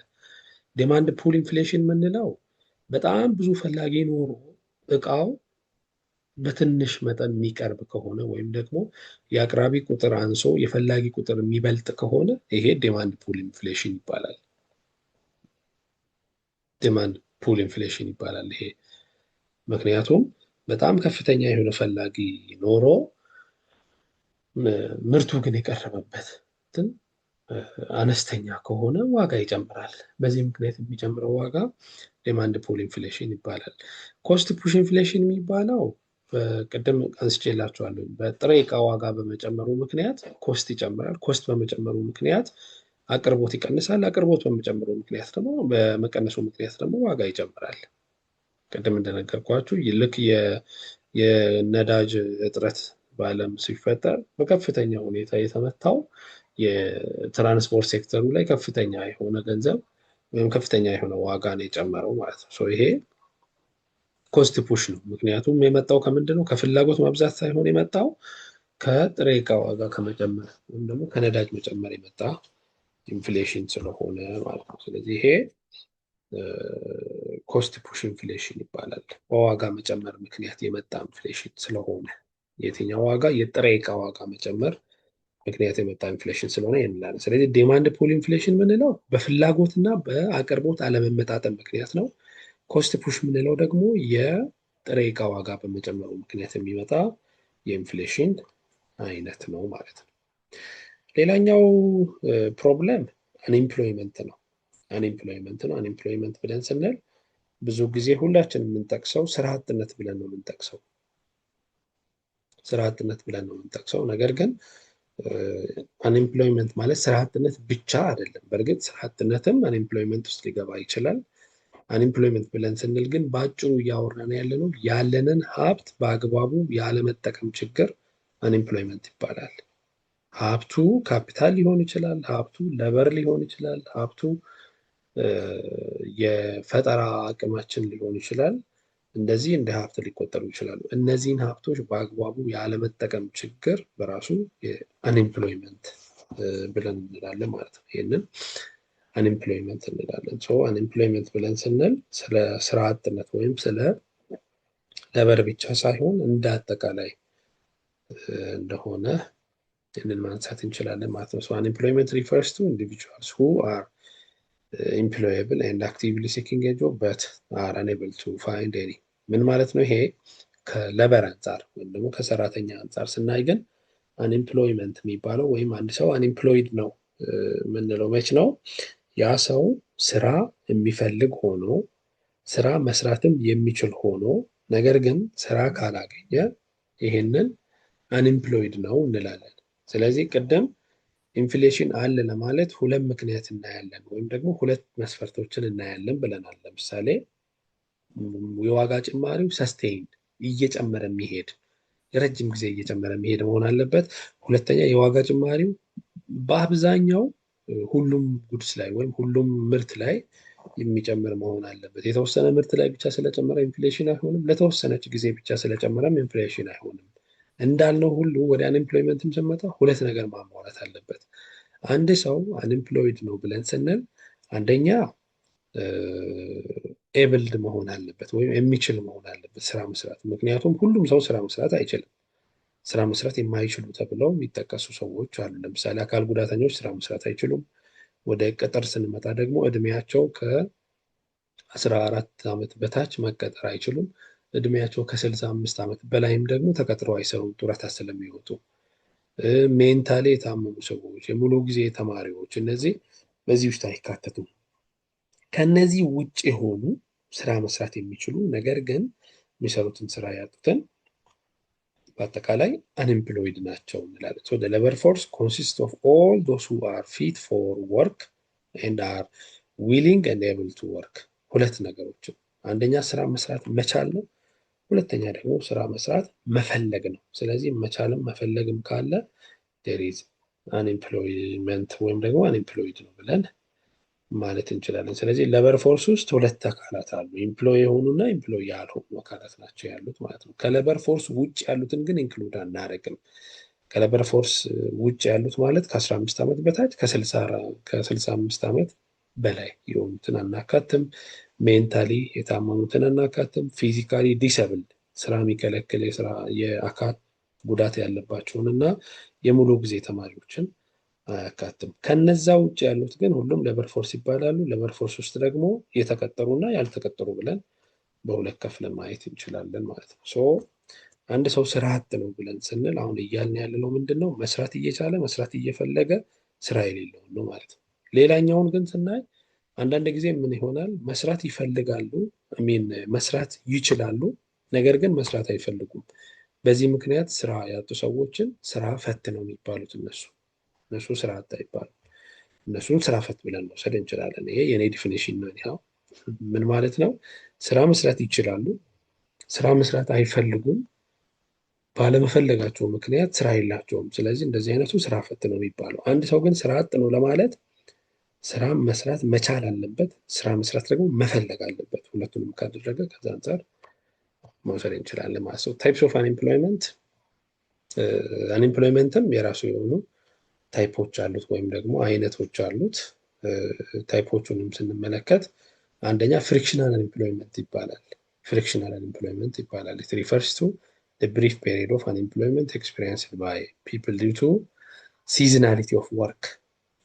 ዲማንድ ፑል ኢንፍሌሽን የምንለው በጣም ብዙ ፈላጊ ኖሮ እቃው በትንሽ መጠን የሚቀርብ ከሆነ ወይም ደግሞ የአቅራቢ ቁጥር አንሶ የፈላጊ ቁጥር የሚበልጥ ከሆነ ይሄ ዲማንድ ፑል ኢንፍሌሽን ይባላል። ዲማንድ ፑል ኢንፍሌሽን ይባላል ይሄ ምክንያቱም በጣም ከፍተኛ የሆነ ፈላጊ ኖሮ ምርቱ ግን የቀረበበት አነስተኛ ከሆነ ዋጋ ይጨምራል። በዚህ ምክንያት የሚጨምረው ዋጋ ዲማንድ ፑል ኢንፍሌሽን ይባላል። ኮስት ፑሽ ኢንፍሌሽን የሚባለው ቅድም አንስቼላችኋለሁ። በጥሬ ዕቃ ዋጋ በመጨመሩ ምክንያት ኮስት ይጨምራል። ኮስት በመጨመሩ ምክንያት አቅርቦት ይቀንሳል። አቅርቦት በመጨመሩ ምክንያት ደግሞ በመቀነሱ ምክንያት ደግሞ ዋጋ ይጨምራል። ቅድም እንደነገርኳችሁ ልክ የነዳጅ እጥረት በዓለም ሲፈጠር በከፍተኛ ሁኔታ የተመታው የትራንስፖርት ሴክተሩ ላይ ከፍተኛ የሆነ ገንዘብ ወይም ከፍተኛ የሆነ ዋጋ ነው የጨመረው ማለት ነው። ይሄ ኮስት ፑሽ ነው። ምክንያቱም የመጣው ከምንድን ነው? ከፍላጎት መብዛት ሳይሆን የመጣው ከጥሬ ዕቃ ዋጋ ከመጨመር ወይም ደግሞ ከነዳጅ መጨመር የመጣ ኢንፍሌሽን ስለሆነ ማለት ነው። ስለዚህ ይሄ ኮስት ፑሽ ኢንፍሌሽን ይባላል። በዋጋ መጨመር ምክንያት የመጣ ኢንፍሌሽን ስለሆነ የትኛው ዋጋ? የጥሬ ዕቃ ዋጋ መጨመር ምክንያት የመጣ ኢንፍሌሽን ስለሆነ እንላለን። ስለዚህ ዲማንድ ፑል ኢንፍሌሽን የምንለው በፍላጎትና በአቅርቦት አለመመጣጠን ምክንያት ነው። ኮስት ፑሽ የምንለው ደግሞ የጥሬ ዕቃ ዋጋ በመጨመሩ ምክንያት የሚመጣ የኢንፍሌሽን አይነት ነው ማለት ነው። ሌላኛው ፕሮብለም አንኤምፕሎይመንት ነው። አንኤምፕሎይመንት ነው። አንኤምፕሎይመንት ብለን ስንል ብዙ ጊዜ ሁላችን የምንጠቅሰው ስራ አጥነት ብለን ነው የምንጠቅሰው። ስራ አጥነት ብለን ነው የምንጠቅሰው። ነገር ግን አንኤምፕሎይመንት ማለት ስራ አጥነት ብቻ አይደለም። በእርግጥ ስራ አጥነትም አንኤምፕሎይመንት ውስጥ ሊገባ ይችላል። አንኤምፕሎይመንት ብለን ስንል ግን በአጭሩ እያወራን ያለነው ያለንን ሀብት በአግባቡ ያለመጠቀም ችግር አንኤምፕሎይመንት ይባላል። ሀብቱ ካፒታል ሊሆን ይችላል፣ ሀብቱ ለበር ሊሆን ይችላል፣ ሀብቱ የፈጠራ አቅማችን ሊሆን ይችላል። እንደዚህ እንደ ሀብት ሊቆጠሩ ይችላሉ። እነዚህን ሀብቶች በአግባቡ ያለመጠቀም ችግር በራሱ አንኤምፕሎይመንት ብለን እንላለን ማለት ነው። ይህንን አንኤምፕሎይመንት እንላለን። አንኤምፕሎይመንት ብለን ስንል ስለ ስራ አጥነት ወይም ስለ ለበር ብቻ ሳይሆን እንደ አጠቃላይ እንደሆነ ይህንን ማንሳት እንችላለን ማለት ነው። አንኤምፕሎይመንት ሪፈርስ ቱ ኢንዲቪጁዋልስ ሁ አር employable and actively seeking a job but are unable to find any። ምን ማለት ነው? ይሄ ከለበር አንጻር ወይም ደግሞ ከሰራተኛ አንጻር ስናይ ግን አንኤምፕሎይመንት የሚባለው ወይም አንድ ሰው አንኤምፕሎይድ ነው የምንለው መች ነው? ያ ሰው ስራ የሚፈልግ ሆኖ ስራ መስራትም የሚችል ሆኖ ነገር ግን ስራ ካላገኘ ይሄንን አንኤምፕሎይድ ነው እንላለን። ስለዚህ ቅድም ኢንፍሌሽን አለ ለማለት ሁለት ምክንያት እናያለን ወይም ደግሞ ሁለት መስፈርቶችን እናያለን ብለናል። ለምሳሌ የዋጋ ጭማሪው ሰስቴይንድ እየጨመረ የሚሄድ የረጅም ጊዜ እየጨመረ የሚሄድ መሆን አለበት። ሁለተኛ የዋጋ ጭማሪው በአብዛኛው ሁሉም ጉድስ ላይ ወይም ሁሉም ምርት ላይ የሚጨምር መሆን አለበት። የተወሰነ ምርት ላይ ብቻ ስለጨመረ ኢንፍሌሽን አይሆንም። ለተወሰነች ጊዜ ብቻ ስለጨመረም ኢንፍሌሽን አይሆንም። እንዳልነው ሁሉ ወደ አንኤምፕሎይመንትም ስንመጣ ሁለት ነገር ማሟላት አለበት። አንድ ሰው አንኤምፕሎይድ ነው ብለን ስንል አንደኛ ኤብልድ መሆን አለበት ወይም የሚችል መሆን አለበት ስራ መስራት። ምክንያቱም ሁሉም ሰው ስራ መስራት አይችልም። ስራ መስራት የማይችሉ ተብለው የሚጠቀሱ ሰዎች አሉ። ለምሳሌ አካል ጉዳተኞች ስራ መስራት አይችሉም። ወደ ቅጥር ስንመጣ ደግሞ እድሜያቸው ከ14 ዓመት በታች መቀጠር አይችሉም። እድሜያቸው ከ65 ዓመት በላይም ደግሞ ተቀጥረው አይሰሩም ጡረታ ስለሚወጡ። ሜንታሊ የታመሙ ሰዎች፣ የሙሉ ጊዜ ተማሪዎች፣ እነዚህ በዚህ ውስጥ አይካተቱም። ከነዚህ ውጭ የሆኑ ስራ መስራት የሚችሉ ነገር ግን የሚሰሩትን ስራ ያጡትን በአጠቃላይ አንኤምፕሎይድ ናቸው እንላለን። the labor force consists of all those who are fit for work and are willing and able to work። ሁለት ነገሮችን፣ አንደኛ ስራ መስራት መቻል ነው። ሁለተኛ ደግሞ ስራ መስራት መፈለግ ነው። ስለዚህ መቻልም መፈለግም ካለ there is unemployment ወይም ደግሞ unemployed ነው ብለን ማለት እንችላለን። ስለዚህ ሌበር ፎርስ ውስጥ ሁለት አካላት አሉ። ኢምፕሎይ የሆኑና ኢምፕሎይ ያልሆኑ አካላት ናቸው ያሉት ማለት ነው። ከሌበር ፎርስ ውጭ ያሉትን ግን ኢንክሉድ አናደርግም። ከሌበር ፎርስ ውጭ ያሉት ማለት ከ15 ዓመት በታች ከ65 ዓመት በላይ የሆኑትን አናካትም። ሜንታሊ የታመሙትን አናካትም። ፊዚካሊ ዲሰብልድ ስራ የሚከለክል የአካል ጉዳት ያለባቸውን እና የሙሉ ጊዜ ተማሪዎችን አያካትም። ከነዛ ውጭ ያሉት ግን ሁሉም ሌበር ፎርስ ይባላሉ። ሌበር ፎርስ ውስጥ ደግሞ የተቀጠሩና ያልተቀጠሩ ብለን በሁለት ከፍለን ማየት እንችላለን ማለት ነው። አንድ ሰው ስራ አጥ ነው ብለን ስንል አሁን እያልን ያለነው ምንድን ነው? መስራት እየቻለ መስራት እየፈለገ ስራ የሌለውን ነው ማለት ነው። ሌላኛውን ግን ስናይ አንዳንድ ጊዜ ምን ይሆናል? መስራት ይፈልጋሉ፣ መስራት ይችላሉ፣ ነገር ግን መስራት አይፈልጉም። በዚህ ምክንያት ስራ ያጡ ሰዎችን ስራ ፈት ነው የሚባሉት። እነሱ ስራ አጥ አይባሉም። እነሱን ስራ ፈት ብለን መውሰድ እንችላለን። ይሄ የኔ ዲፊኒሽን ነው። ይኸው ምን ማለት ነው? ስራ መስራት ይችላሉ፣ ስራ መስራት አይፈልጉም። ባለመፈለጋቸው ምክንያት ስራ የላቸውም። ስለዚህ እንደዚህ አይነቱ ስራ ፈት ነው የሚባለው። አንድ ሰው ግን ስራ አጥ ነው ለማለት ስራ መስራት መቻል አለበት፣ ስራ መስራት ደግሞ መፈለግ አለበት። ሁለቱንም ካደረገ ከዛ አንጻር መውሰድ እንችላለን ማለት ነው። ታይፕስ ኦፍ አንኤምፕሎይመንት፣ አንኤምፕሎይመንትም የራሱ የሆኑ ታይፖች አሉት ወይም ደግሞ አይነቶች አሉት። ታይፖቹንም ስንመለከት አንደኛ ፍሪክሽናል አንኤምፕሎይመንት ይባላል። ፍሪክሽናል አንኤምፕሎይመንት ይባላል። ኢት ሪፈርስ ቱ the brief period of unemployment experienced by people due to seasonality of work።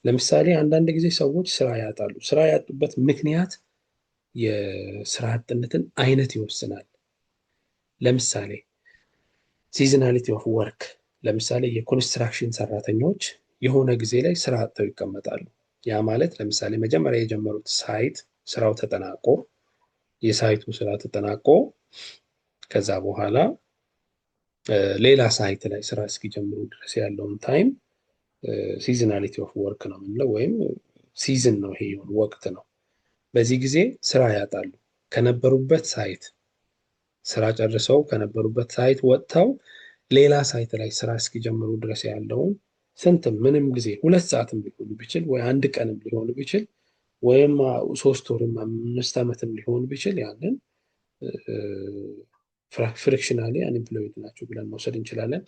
ለምሳሌ አንዳንድ ጊዜ ሰዎች ስራ ያጣሉ። ስራ ያጡበት ምክንያት የስራ አጥነትን አይነት ይወስናል። ለምሳሌ ሲዝናሊቲ ኦፍ ወርክ፣ ለምሳሌ የኮንስትራክሽን ሰራተኞች የሆነ ጊዜ ላይ ስራ አጥተው ይቀመጣሉ። ያ ማለት ለምሳሌ መጀመሪያ የጀመሩት ሳይት ስራው ተጠናቆ የሳይቱ ስራ ተጠናቆ ከዛ በኋላ ሌላ ሳይት ላይ ስራ እስኪጀምሩ ድረስ ያለውን ታይም ሲዝናሊቲ ኦፍ ወርክ ነው የምንለው፣ ወይም ሲዝን ነው። ይሄ ወቅት ነው። በዚህ ጊዜ ስራ ያጣሉ። ከነበሩበት ሳይት ስራ ጨርሰው ከነበሩበት ሳይት ወጥተው ሌላ ሳይት ላይ ስራ እስኪጀምሩ ድረስ ያለውን ስንትም ምንም ጊዜ 2 ሰዓትም ሊሆን ቢችል ወይ 1 ቀንም ሊሆን ቢችል ወይም 3 ወርም 5 ዓመትም ሊሆን ቢችል ያንን ፍሪክሽናሊ አንኤምፕሎይድ ናቸው ብለን መውሰድ እንችላለን።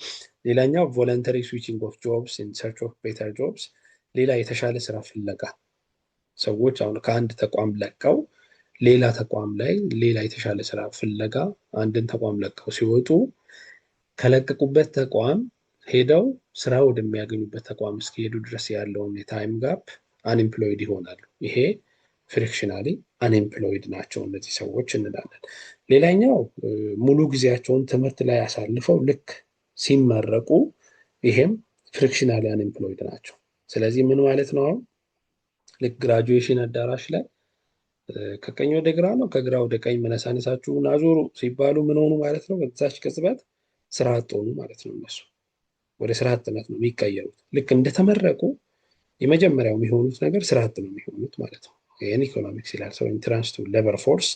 ሌላኛው ቮለንተሪ ስዊቺንግ ኦፍ ጆብስ ኢን ሰርች ኦፍ ቤተር ጆብስ፣ ሌላ የተሻለ ስራ ፍለጋ። ሰዎች አሁን ከአንድ ተቋም ለቀው ሌላ ተቋም ላይ ሌላ የተሻለ ስራ ፍለጋ አንድን ተቋም ለቀው ሲወጡ ከለቀቁበት ተቋም ሄደው ስራ ወደሚያገኙበት ተቋም እስኪሄዱ ድረስ ያለውን የታይም ጋፕ አንኤምፕሎይድ ይሆናሉ። ይሄ ፍሪክሽናሊ አንኤምፕሎይድ ናቸው እነዚህ ሰዎች እንላለን። ሌላኛው ሙሉ ጊዜያቸውን ትምህርት ላይ አሳልፈው ልክ ሲመረቁ፣ ይሄም ፍሪክሽናሊ አንኤምፕሎይድ ናቸው። ስለዚህ ምን ማለት ነው? አሁን ልክ ግራጁዌሽን አዳራሽ ላይ ከቀኝ ወደ ግራ ነው ከግራ ወደ ቀኝ መነሳነሳችሁን አዞሩ ሲባሉ ምን ሆኑ ማለት ነው? በዛች ቅጽበት ስራ አጥ ሆኑ ማለት ነው። እነሱ ወደ ስራ አጥነት ነው የሚቀየሩት። ልክ እንደተመረቁ የመጀመሪያው የሚሆኑት ነገር ስራ አጥ ነው የሚሆኑት ማለት ነው። ይህን ኢኮኖሚክስ ይላል። ሰው ኢንትራንስ ቱ ሌበር ፎርስ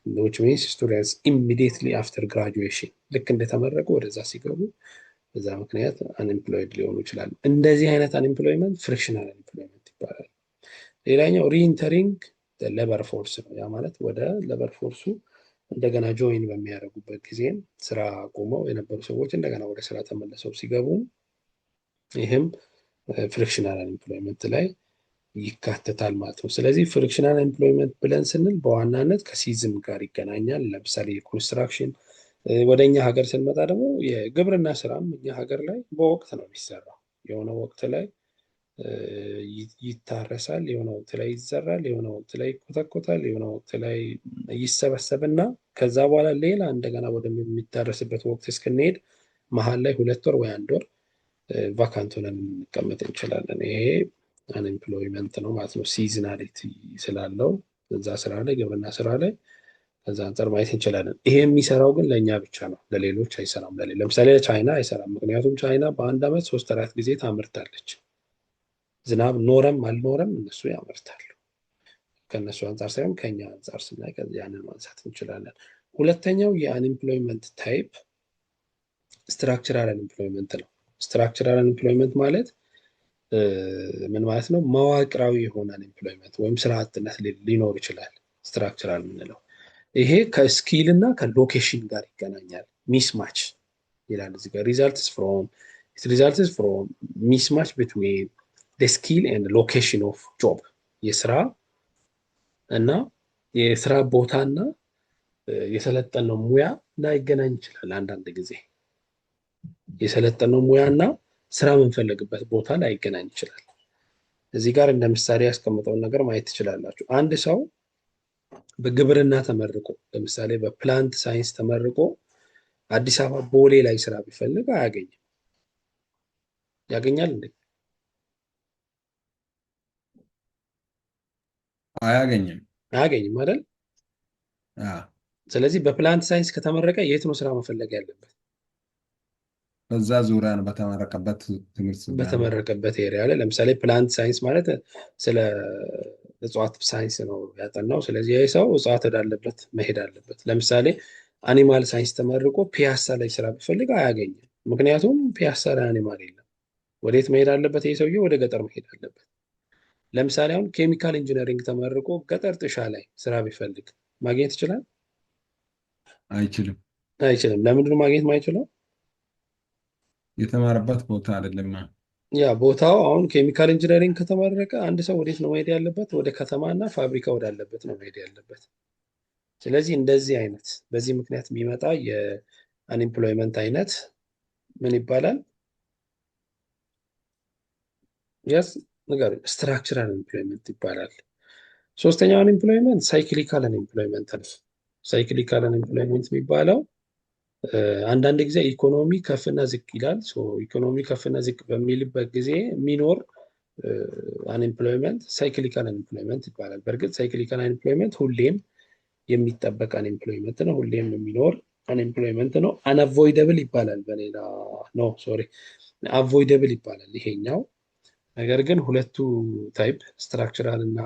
which means students immediately after graduation ልክ እንደተመረቁ ወደዛ ሲገቡ በዛ ምክንያት አንኤምፕሎይድ ሊሆኑ ይችላሉ። እንደዚህ አይነት አንኤምፕሎይመንት ፍሪክሽናል አንኤምፕሎይመንት ይባላል። ሌላኛው ሪኢንተሪንግ ሌበር ፎርስ ነው። ያ ማለት ወደ ሌበር ፎርሱ እንደገና ጆይን በሚያደርጉበት ጊዜም ስራ አቁመው የነበሩ ሰዎች እንደገና ወደ ስራ ተመልሰው ሲገቡ ይህም ፍሪክሽናል አንኤምፕሎይመንት ላይ ይካተታል ማለት ነው። ስለዚህ ፍሪክሽናል ኤምፕሎይመንት ብለን ስንል በዋናነት ከሲዝን ጋር ይገናኛል። ለምሳሌ የኮንስትራክሽን፣ ወደ እኛ ሀገር ስንመጣ ደግሞ የግብርና ስራም እኛ ሀገር ላይ በወቅት ነው የሚሰራው። የሆነ ወቅት ላይ ይታረሳል፣ የሆነ ወቅት ላይ ይዘራል፣ የሆነ ወቅት ላይ ይኮተኮታል፣ የሆነ ወቅት ላይ ይሰበሰብና ከዛ በኋላ ሌላ እንደገና ወደሚታረስበት ወቅት እስክንሄድ መሀል ላይ 2 ወር ወይ 1 ወር ቫካንት ሆነን ልንቀመጥ እንችላለን። ይሄ አንኤምፕሎይመንት ነው ማለት ነው። ሲዝናሊቲ ስላለው እዛ ስራ ላይ ግብርና ስራ ላይ ከዛ አንጻር ማየት እንችላለን። ይሄ የሚሰራው ግን ለእኛ ብቻ ነው፣ ለሌሎች አይሰራም። ለምሳሌ ለቻይና አይሰራም። ምክንያቱም ቻይና በአንድ ዓመት 3-4 ጊዜ ታምርታለች። ዝናብ ኖረም አልኖረም እነሱ ያመርታሉ። ከእነሱ አንጻር ሳይሆን ከኛ አንጻር ስናይ ያንን ማንሳት እንችላለን። ሁለተኛው የአንኤምፕሎይመንት ታይፕ ስትራክቸራል አንኤምፕሎይመንት ነው። ስትራክቸራል አንኤምፕሎይመንት ማለት ምን ማለት ነው? መዋቅራዊ የሆነ አንኤምፕሎይመንት ወይም ስራ አጥነት ሊኖር ይችላል። ስትራክቸራል የምንለው ይሄ ከስኪል እና ከሎኬሽን ጋር ይገናኛል። ሚስማች ይላል እዚህ ጋር ሪዛልትስ ፍሮም ሚስማች ቢትዊን ስኪል ኤንድ ሎኬሽን ኦፍ ጆብ፣ የስራ እና የስራ ቦታና የሰለጠነው ሙያ ላይገናኝ ይችላል። አንዳንድ ጊዜ የሰለጠነው ሙያና ስራ የምንፈልግበት ቦታ ላይገናኝ ይችላል። እዚህ ጋር እንደ ምሳሌ ያስቀምጠውን ነገር ማየት ትችላላችሁ። አንድ ሰው በግብርና ተመርቆ ለምሳሌ በፕላንት ሳይንስ ተመርቆ አዲስ አበባ ቦሌ ላይ ስራ ቢፈልግ አያገኝም። ያገኛል እንዴ? አያገኝም አይደል? ስለዚህ በፕላንት ሳይንስ ከተመረቀ የት ነው ስራ መፈለግ ያለበት? በዛ ዙሪያ ነው፣ በተመረቀበት ትምህርት በተመረቀበት ኤሪያ ላይ። ለምሳሌ ፕላንት ሳይንስ ማለት ስለ እጽዋት ሳይንስ ነው ያጠናው። ስለዚህ ይህ ሰው እጽዋት ወዳለበት መሄድ አለበት። ለምሳሌ አኒማል ሳይንስ ተመርቆ ፒያሳ ላይ ስራ ቢፈልግ አያገኝም። ምክንያቱም ፒያሳ ላይ አኒማል የለም። ወዴት መሄድ አለበት? ይህ ሰውዬ ወደ ገጠር መሄድ አለበት። ለምሳሌ አሁን ኬሚካል ኢንጂነሪንግ ተመርቆ ገጠር ጥሻ ላይ ስራ ቢፈልግ ማግኘት ይችላል? አይችልም። ለምንድነው ማግኘት ማይችለው? የተማረበት ቦታ አይደለም። ያ ቦታው አሁን ኬሚካል ኢንጂነሪንግ ከተመረቀ አንድ ሰው ወዴት ነው መሄድ ያለበት? ወደ ከተማና ፋብሪካ ወዳለበት ነው መሄድ ያለበት። ስለዚህ እንደዚህ አይነት በዚህ ምክንያት የሚመጣ የአንኤምፕሎይመንት አይነት ምን ይባላል? ያስ ነገር ስትራክቸራል አንኤምፕሎይመንት ይባላል። ሶስተኛው አንኤምፕሎይመንት ሳይክሊካል አንኤምፕሎይመንት ነው። ሳይክሊካል አንኤምፕሎይመንት የሚባለው አንዳንድ ጊዜ ኢኮኖሚ ከፍና ዝቅ ይላል። ኢኮኖሚ ከፍና ዝቅ በሚልበት ጊዜ የሚኖር አንኤምፕሎይመንት ሳይክሊካል አንኤምፕሎይመንት ይባላል። በእርግጥ ሳይክሊካል አንኤምፕሎይመንት ሁሌም የሚጠበቅ አንኤምፕሎይመንት ነው፣ ሁሌም የሚኖር አንኤምፕሎይመንት ነው። አንአቮይደብል ይባላል በሌላ ኖ ሶሪ አቮይደብል ይባላል ይሄኛው። ነገር ግን ሁለቱ ታይፕ ስትራክቸራል እና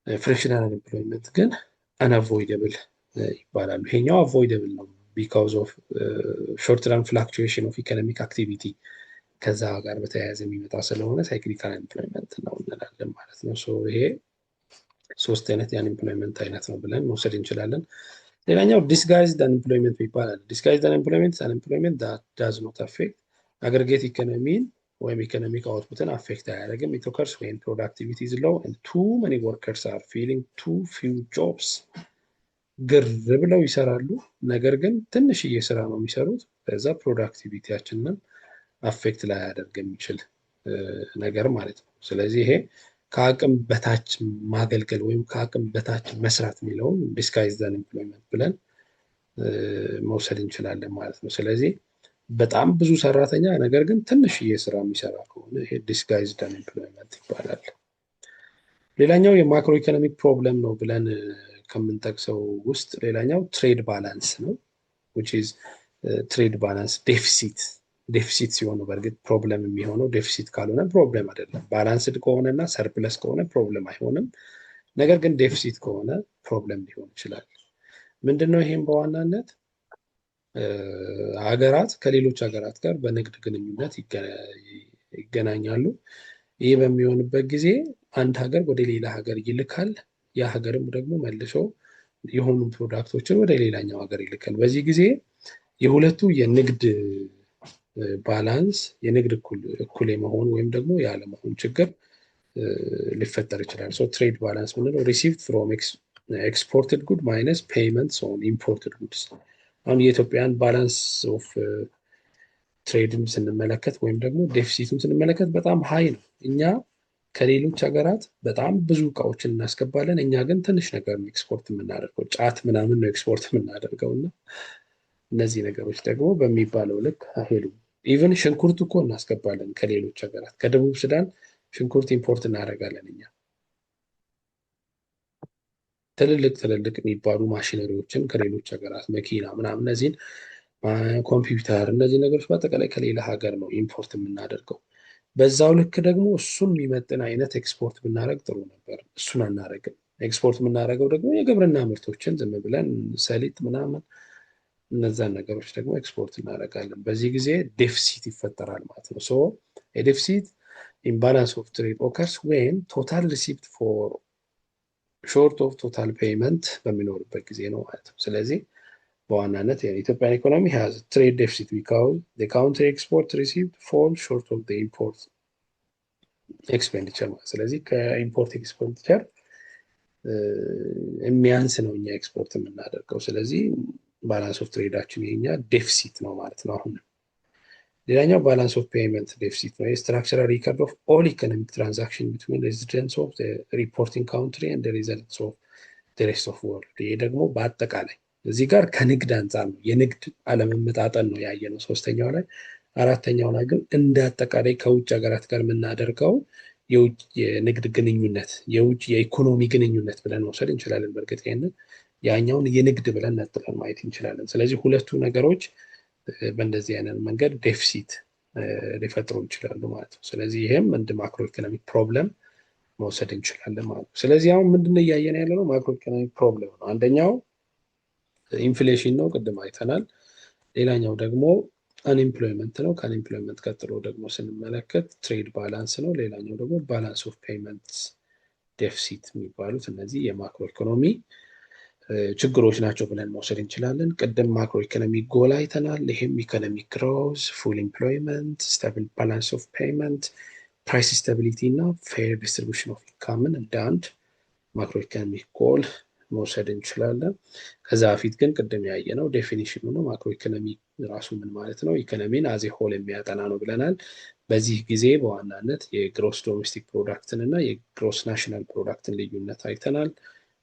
ፍሪክሽናል አንኤምፕሎይመንት ግን አንአቮይደብል ይባላሉ። ይሄኛው አቮይደብል ነው ቢካውዝ ኦፍ ሾርት ተርም ፍላክቹዌሽን ኦፍ ኢኮኖሚክ አክቲቪቲ ከዛ ጋር በተያያዘ የሚመጣ ስለሆነ ሳይክሊካል አንኤምፕሎይመንት ነው እንላለን ማለት ነው። ይሄ ሶስት አይነት የአንኤምፕሎይመንት አይነት ነው ብለን መውሰድ እንችላለን። ሌላኛው ዲስጋይዝድ አንኤምፕሎይመንት ይባላል። ዲስጋይዝድ አንኤምፕሎይመንት ዳዝ ኖት አፌክት አግሪጌት ኢኮኖሚን ወይም ኢኮኖሚክ አውትፑትን አፌክት አያደርግም። ኢት ኦከርስ ዌን ፕሮዳክቲቪቲ ኢዝ ሎው ኤንድ ቱ መኒ ወርከርስ አር ፊሊንግ ቱ ፊው ጆብስ። ግር ብለው ይሰራሉ፣ ነገር ግን ትንሽዬ ስራ ነው የሚሰሩት። በዛ ፕሮዳክቲቪቲያችንን አፌክት ላይ ያደርግ የሚችል ነገር ማለት ነው። ስለዚህ ይሄ ከአቅም በታች ማገልገል ወይም ከአቅም በታች መስራት የሚለውን ዲስጋይዝድ አንኤምፕሎይመንት ብለን መውሰድ እንችላለን ማለት ነው። ስለዚህ በጣም ብዙ ሰራተኛ ነገር ግን ትንሽዬ ስራ የሚሰራ ከሆነ ይሄ ዲስጋይዝድ አንኤምፕሎይመንት ይባላል። ሌላኛው የማክሮ ኢኮኖሚክ ፕሮብለም ነው ብለን ከምንጠቅሰው ውስጥ ሌላኛው ትሬድ ባላንስ ነው። which is ትሬድ ባላንስ ዴፊሲት ሲሆን በእርግጥ ፕሮብለም የሚሆነው ዴፊሲት ካልሆነ ፕሮብለም አይደለም። ባላንስድ ከሆነና ሰርፕለስ ከሆነ ፕሮብለም አይሆንም። ነገር ግን ዴፊሲት ከሆነ ፕሮብለም ሊሆን ይችላል። ምንድነው ይሄም በዋናነት ሀገራት ከሌሎች ሀገራት ጋር በንግድ ግንኙነት ይገናኛሉ። ይህ በሚሆንበት ጊዜ አንድ ሀገር ወደ ሌላ ሀገር ይልካል። ያ ሀገርም ደግሞ መልሶ የሆኑ ፕሮዳክቶችን ወደ ሌላኛው ሀገር ይልካል። በዚህ ጊዜ የሁለቱ የንግድ ባላንስ የንግድ እኩል የመሆን ወይም ደግሞ ያለመሆን ችግር ሊፈጠር ይችላል። ትሬድ ባላንስ ምንለው ሪሲቭድ ፍሮም ኤክስፖርትድ ጉድ ማይነስ ፔይመንትስ ኦን ኢምፖርትድ ጉድስ። አሁን የኢትዮጵያን ባላንስ ኦፍ ትሬድን ስንመለከት ወይም ደግሞ ዴፊሲቱን ስንመለከት በጣም ሀይ ነው። እኛ ከሌሎች ሀገራት በጣም ብዙ እቃዎችን እናስገባለን። እኛ ግን ትንሽ ነገር ነው ኤክስፖርት የምናደርገው፣ ጫት ምናምን ነው ኤክስፖርት የምናደርገው እና እነዚህ ነገሮች ደግሞ በሚባለው ልክ አይሄዱም። ኢቨን ሽንኩርት እኮ እናስገባለን ከሌሎች ሀገራት። ከደቡብ ሱዳን ሽንኩርት ኢምፖርት እናደርጋለን እኛ። ትልልቅ የሚባሉ ማሽነሪዎችን ከሌሎች ሀገራት መኪና ምናምን፣ እነዚህን ኮምፒውተር፣ እነዚህ ነገሮች በአጠቃላይ ከሌላ ሀገር ነው ኢምፖርት የምናደርገው። በዛው ልክ ደግሞ እሱን የሚመጥን አይነት ኤክስፖርት ብናደረግ ጥሩ ነበር። እሱን አናደርግም። ኤክስፖርት የምናደርገው ደግሞ የግብርና ምርቶችን ዝም ብለን ሰሊጥ ምናምን፣ እነዛን ነገሮች ደግሞ ኤክስፖርት እናደርጋለን። በዚህ ጊዜ ዴፊሲት ይፈጠራል ማለት ነው። የዴፊሲት ኢምባላንስ ኦፍ ትሬድ ኦከርስ ዌን ቶታል ሪሲፕት ፎር ሾርት ኦፍ ቶታል ፔይመንት በሚኖርበት ጊዜ ነው ማለት ነው። ስለዚህ በዋናነት የኢትዮጵያን ኢኮኖሚ has trade deficit because the country export received fall short of the import expenditure። ስለዚህ ከኢምፖርት ኤክስፔንዲቸር የሚያንስ ነው እኛ ኤክስፖርት የምናደርገው። ስለዚህ ባላንስ ኦፍ ትሬዳችን የኛ ዴፊሲት ነው ማለት ነው። አሁን ሌላኛው ባላንስ ኦፍ ፔይመንት ዴፊሲት ነው። የስትራክቸራል ሪከርድ ኦፍ ኦል ኢኮኖሚክ ትራንዛክሽን ቢትዊን ሬዚደንትስ ኦፍ ሪፖርቲንግ ካውንትሪ ኤንድ ሪዘልትስ ኦፍ ሬስት ኦፍ ወርልድ። ይሄ ደግሞ በአጠቃላይ እዚህ ጋር ከንግድ አንጻር ነው፣ የንግድ አለመመጣጠን ነው ያየነው ሶስተኛው ላይ። አራተኛው ላይ ግን እንደ አጠቃላይ ከውጭ ሀገራት ጋር የምናደርገው የውጭ የንግድ ግንኙነት፣ የውጭ የኢኮኖሚ ግንኙነት ብለን መውሰድ እንችላለን። በእርግጥ ይሄንን ያኛውን የንግድ ብለን ነጥለን ማየት እንችላለን። ስለዚህ ሁለቱ ነገሮች በእንደዚህ አይነት መንገድ ዴፊሲት ሊፈጥሩ ይችላሉ ማለት ነው። ስለዚህ ይሄም እንደ ማክሮ ኢኮኖሚክ ፕሮብለም መውሰድ እንችላለን ማለት ነው። ስለዚህ አሁን ምንድነው እያየን ያለ ነው? ማክሮ ኢኮኖሚክ ፕሮብለም ነው። አንደኛው ኢንፍሌሽን ነው፣ ቅድም አይተናል። ሌላኛው ደግሞ አንኤምፕሎይመንት ነው። ከአንኤምፕሎይመንት ቀጥሎ ደግሞ ስንመለከት ትሬድ ባላንስ ነው። ሌላኛው ደግሞ ባላንስ ኦፍ ፔይመንትስ ዴፊሲት የሚባሉት እነዚህ የማክሮ ኢኮኖሚ ችግሮች ናቸው ብለን መውሰድ እንችላለን። ቅድም ማክሮ ኢኮኖሚ ጎል አይተናል። ይህም ኢኮኖሚክ ግሮዝ፣ ፉል ኢምፕሎይመንት፣ ስታብል ባላንስ ኦፍ ፔይመንት፣ ፕራይስ ስታቢሊቲ እና ፌር ዲስትሪቢዩሽን ኦፍ ኢንካምን እንደ አንድ ማክሮ ኢኮኖሚክ ጎል መውሰድ እንችላለን። ከዛ በፊት ግን ቅድም ያየነው ዴፊኒሽኑ ነው። ማክሮ ኢኮኖሚ ራሱ ምን ማለት ነው? ኢኮኖሚን አዜ ሆል የሚያጠና ነው ብለናል። በዚህ ጊዜ በዋናነት የግሮስ ዶሜስቲክ ፕሮዳክትን እና የግሮስ ናሽናል ፕሮዳክትን ልዩነት አይተናል።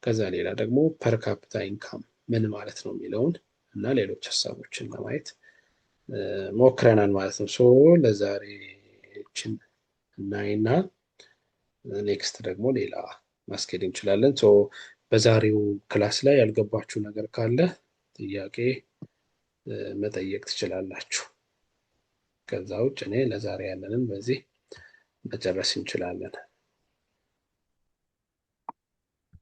ከዛ ሌላ ደግሞ ፐር ካፒታ ኢንካም ምን ማለት ነው የሚለውን እና ሌሎች ሀሳቦችን ለማየት ሞክረናል ማለት ነው። ለዛሬ ይችን እናይና ኔክስት ደግሞ ሌላ ማስኬድ እንችላለን። በዛሬው ክላስ ላይ ያልገባችሁ ነገር ካለ ጥያቄ መጠየቅ ትችላላችሁ። ከዛ ውጭ እኔ ለዛሬ ያለንን በዚህ መጨረስ እንችላለን።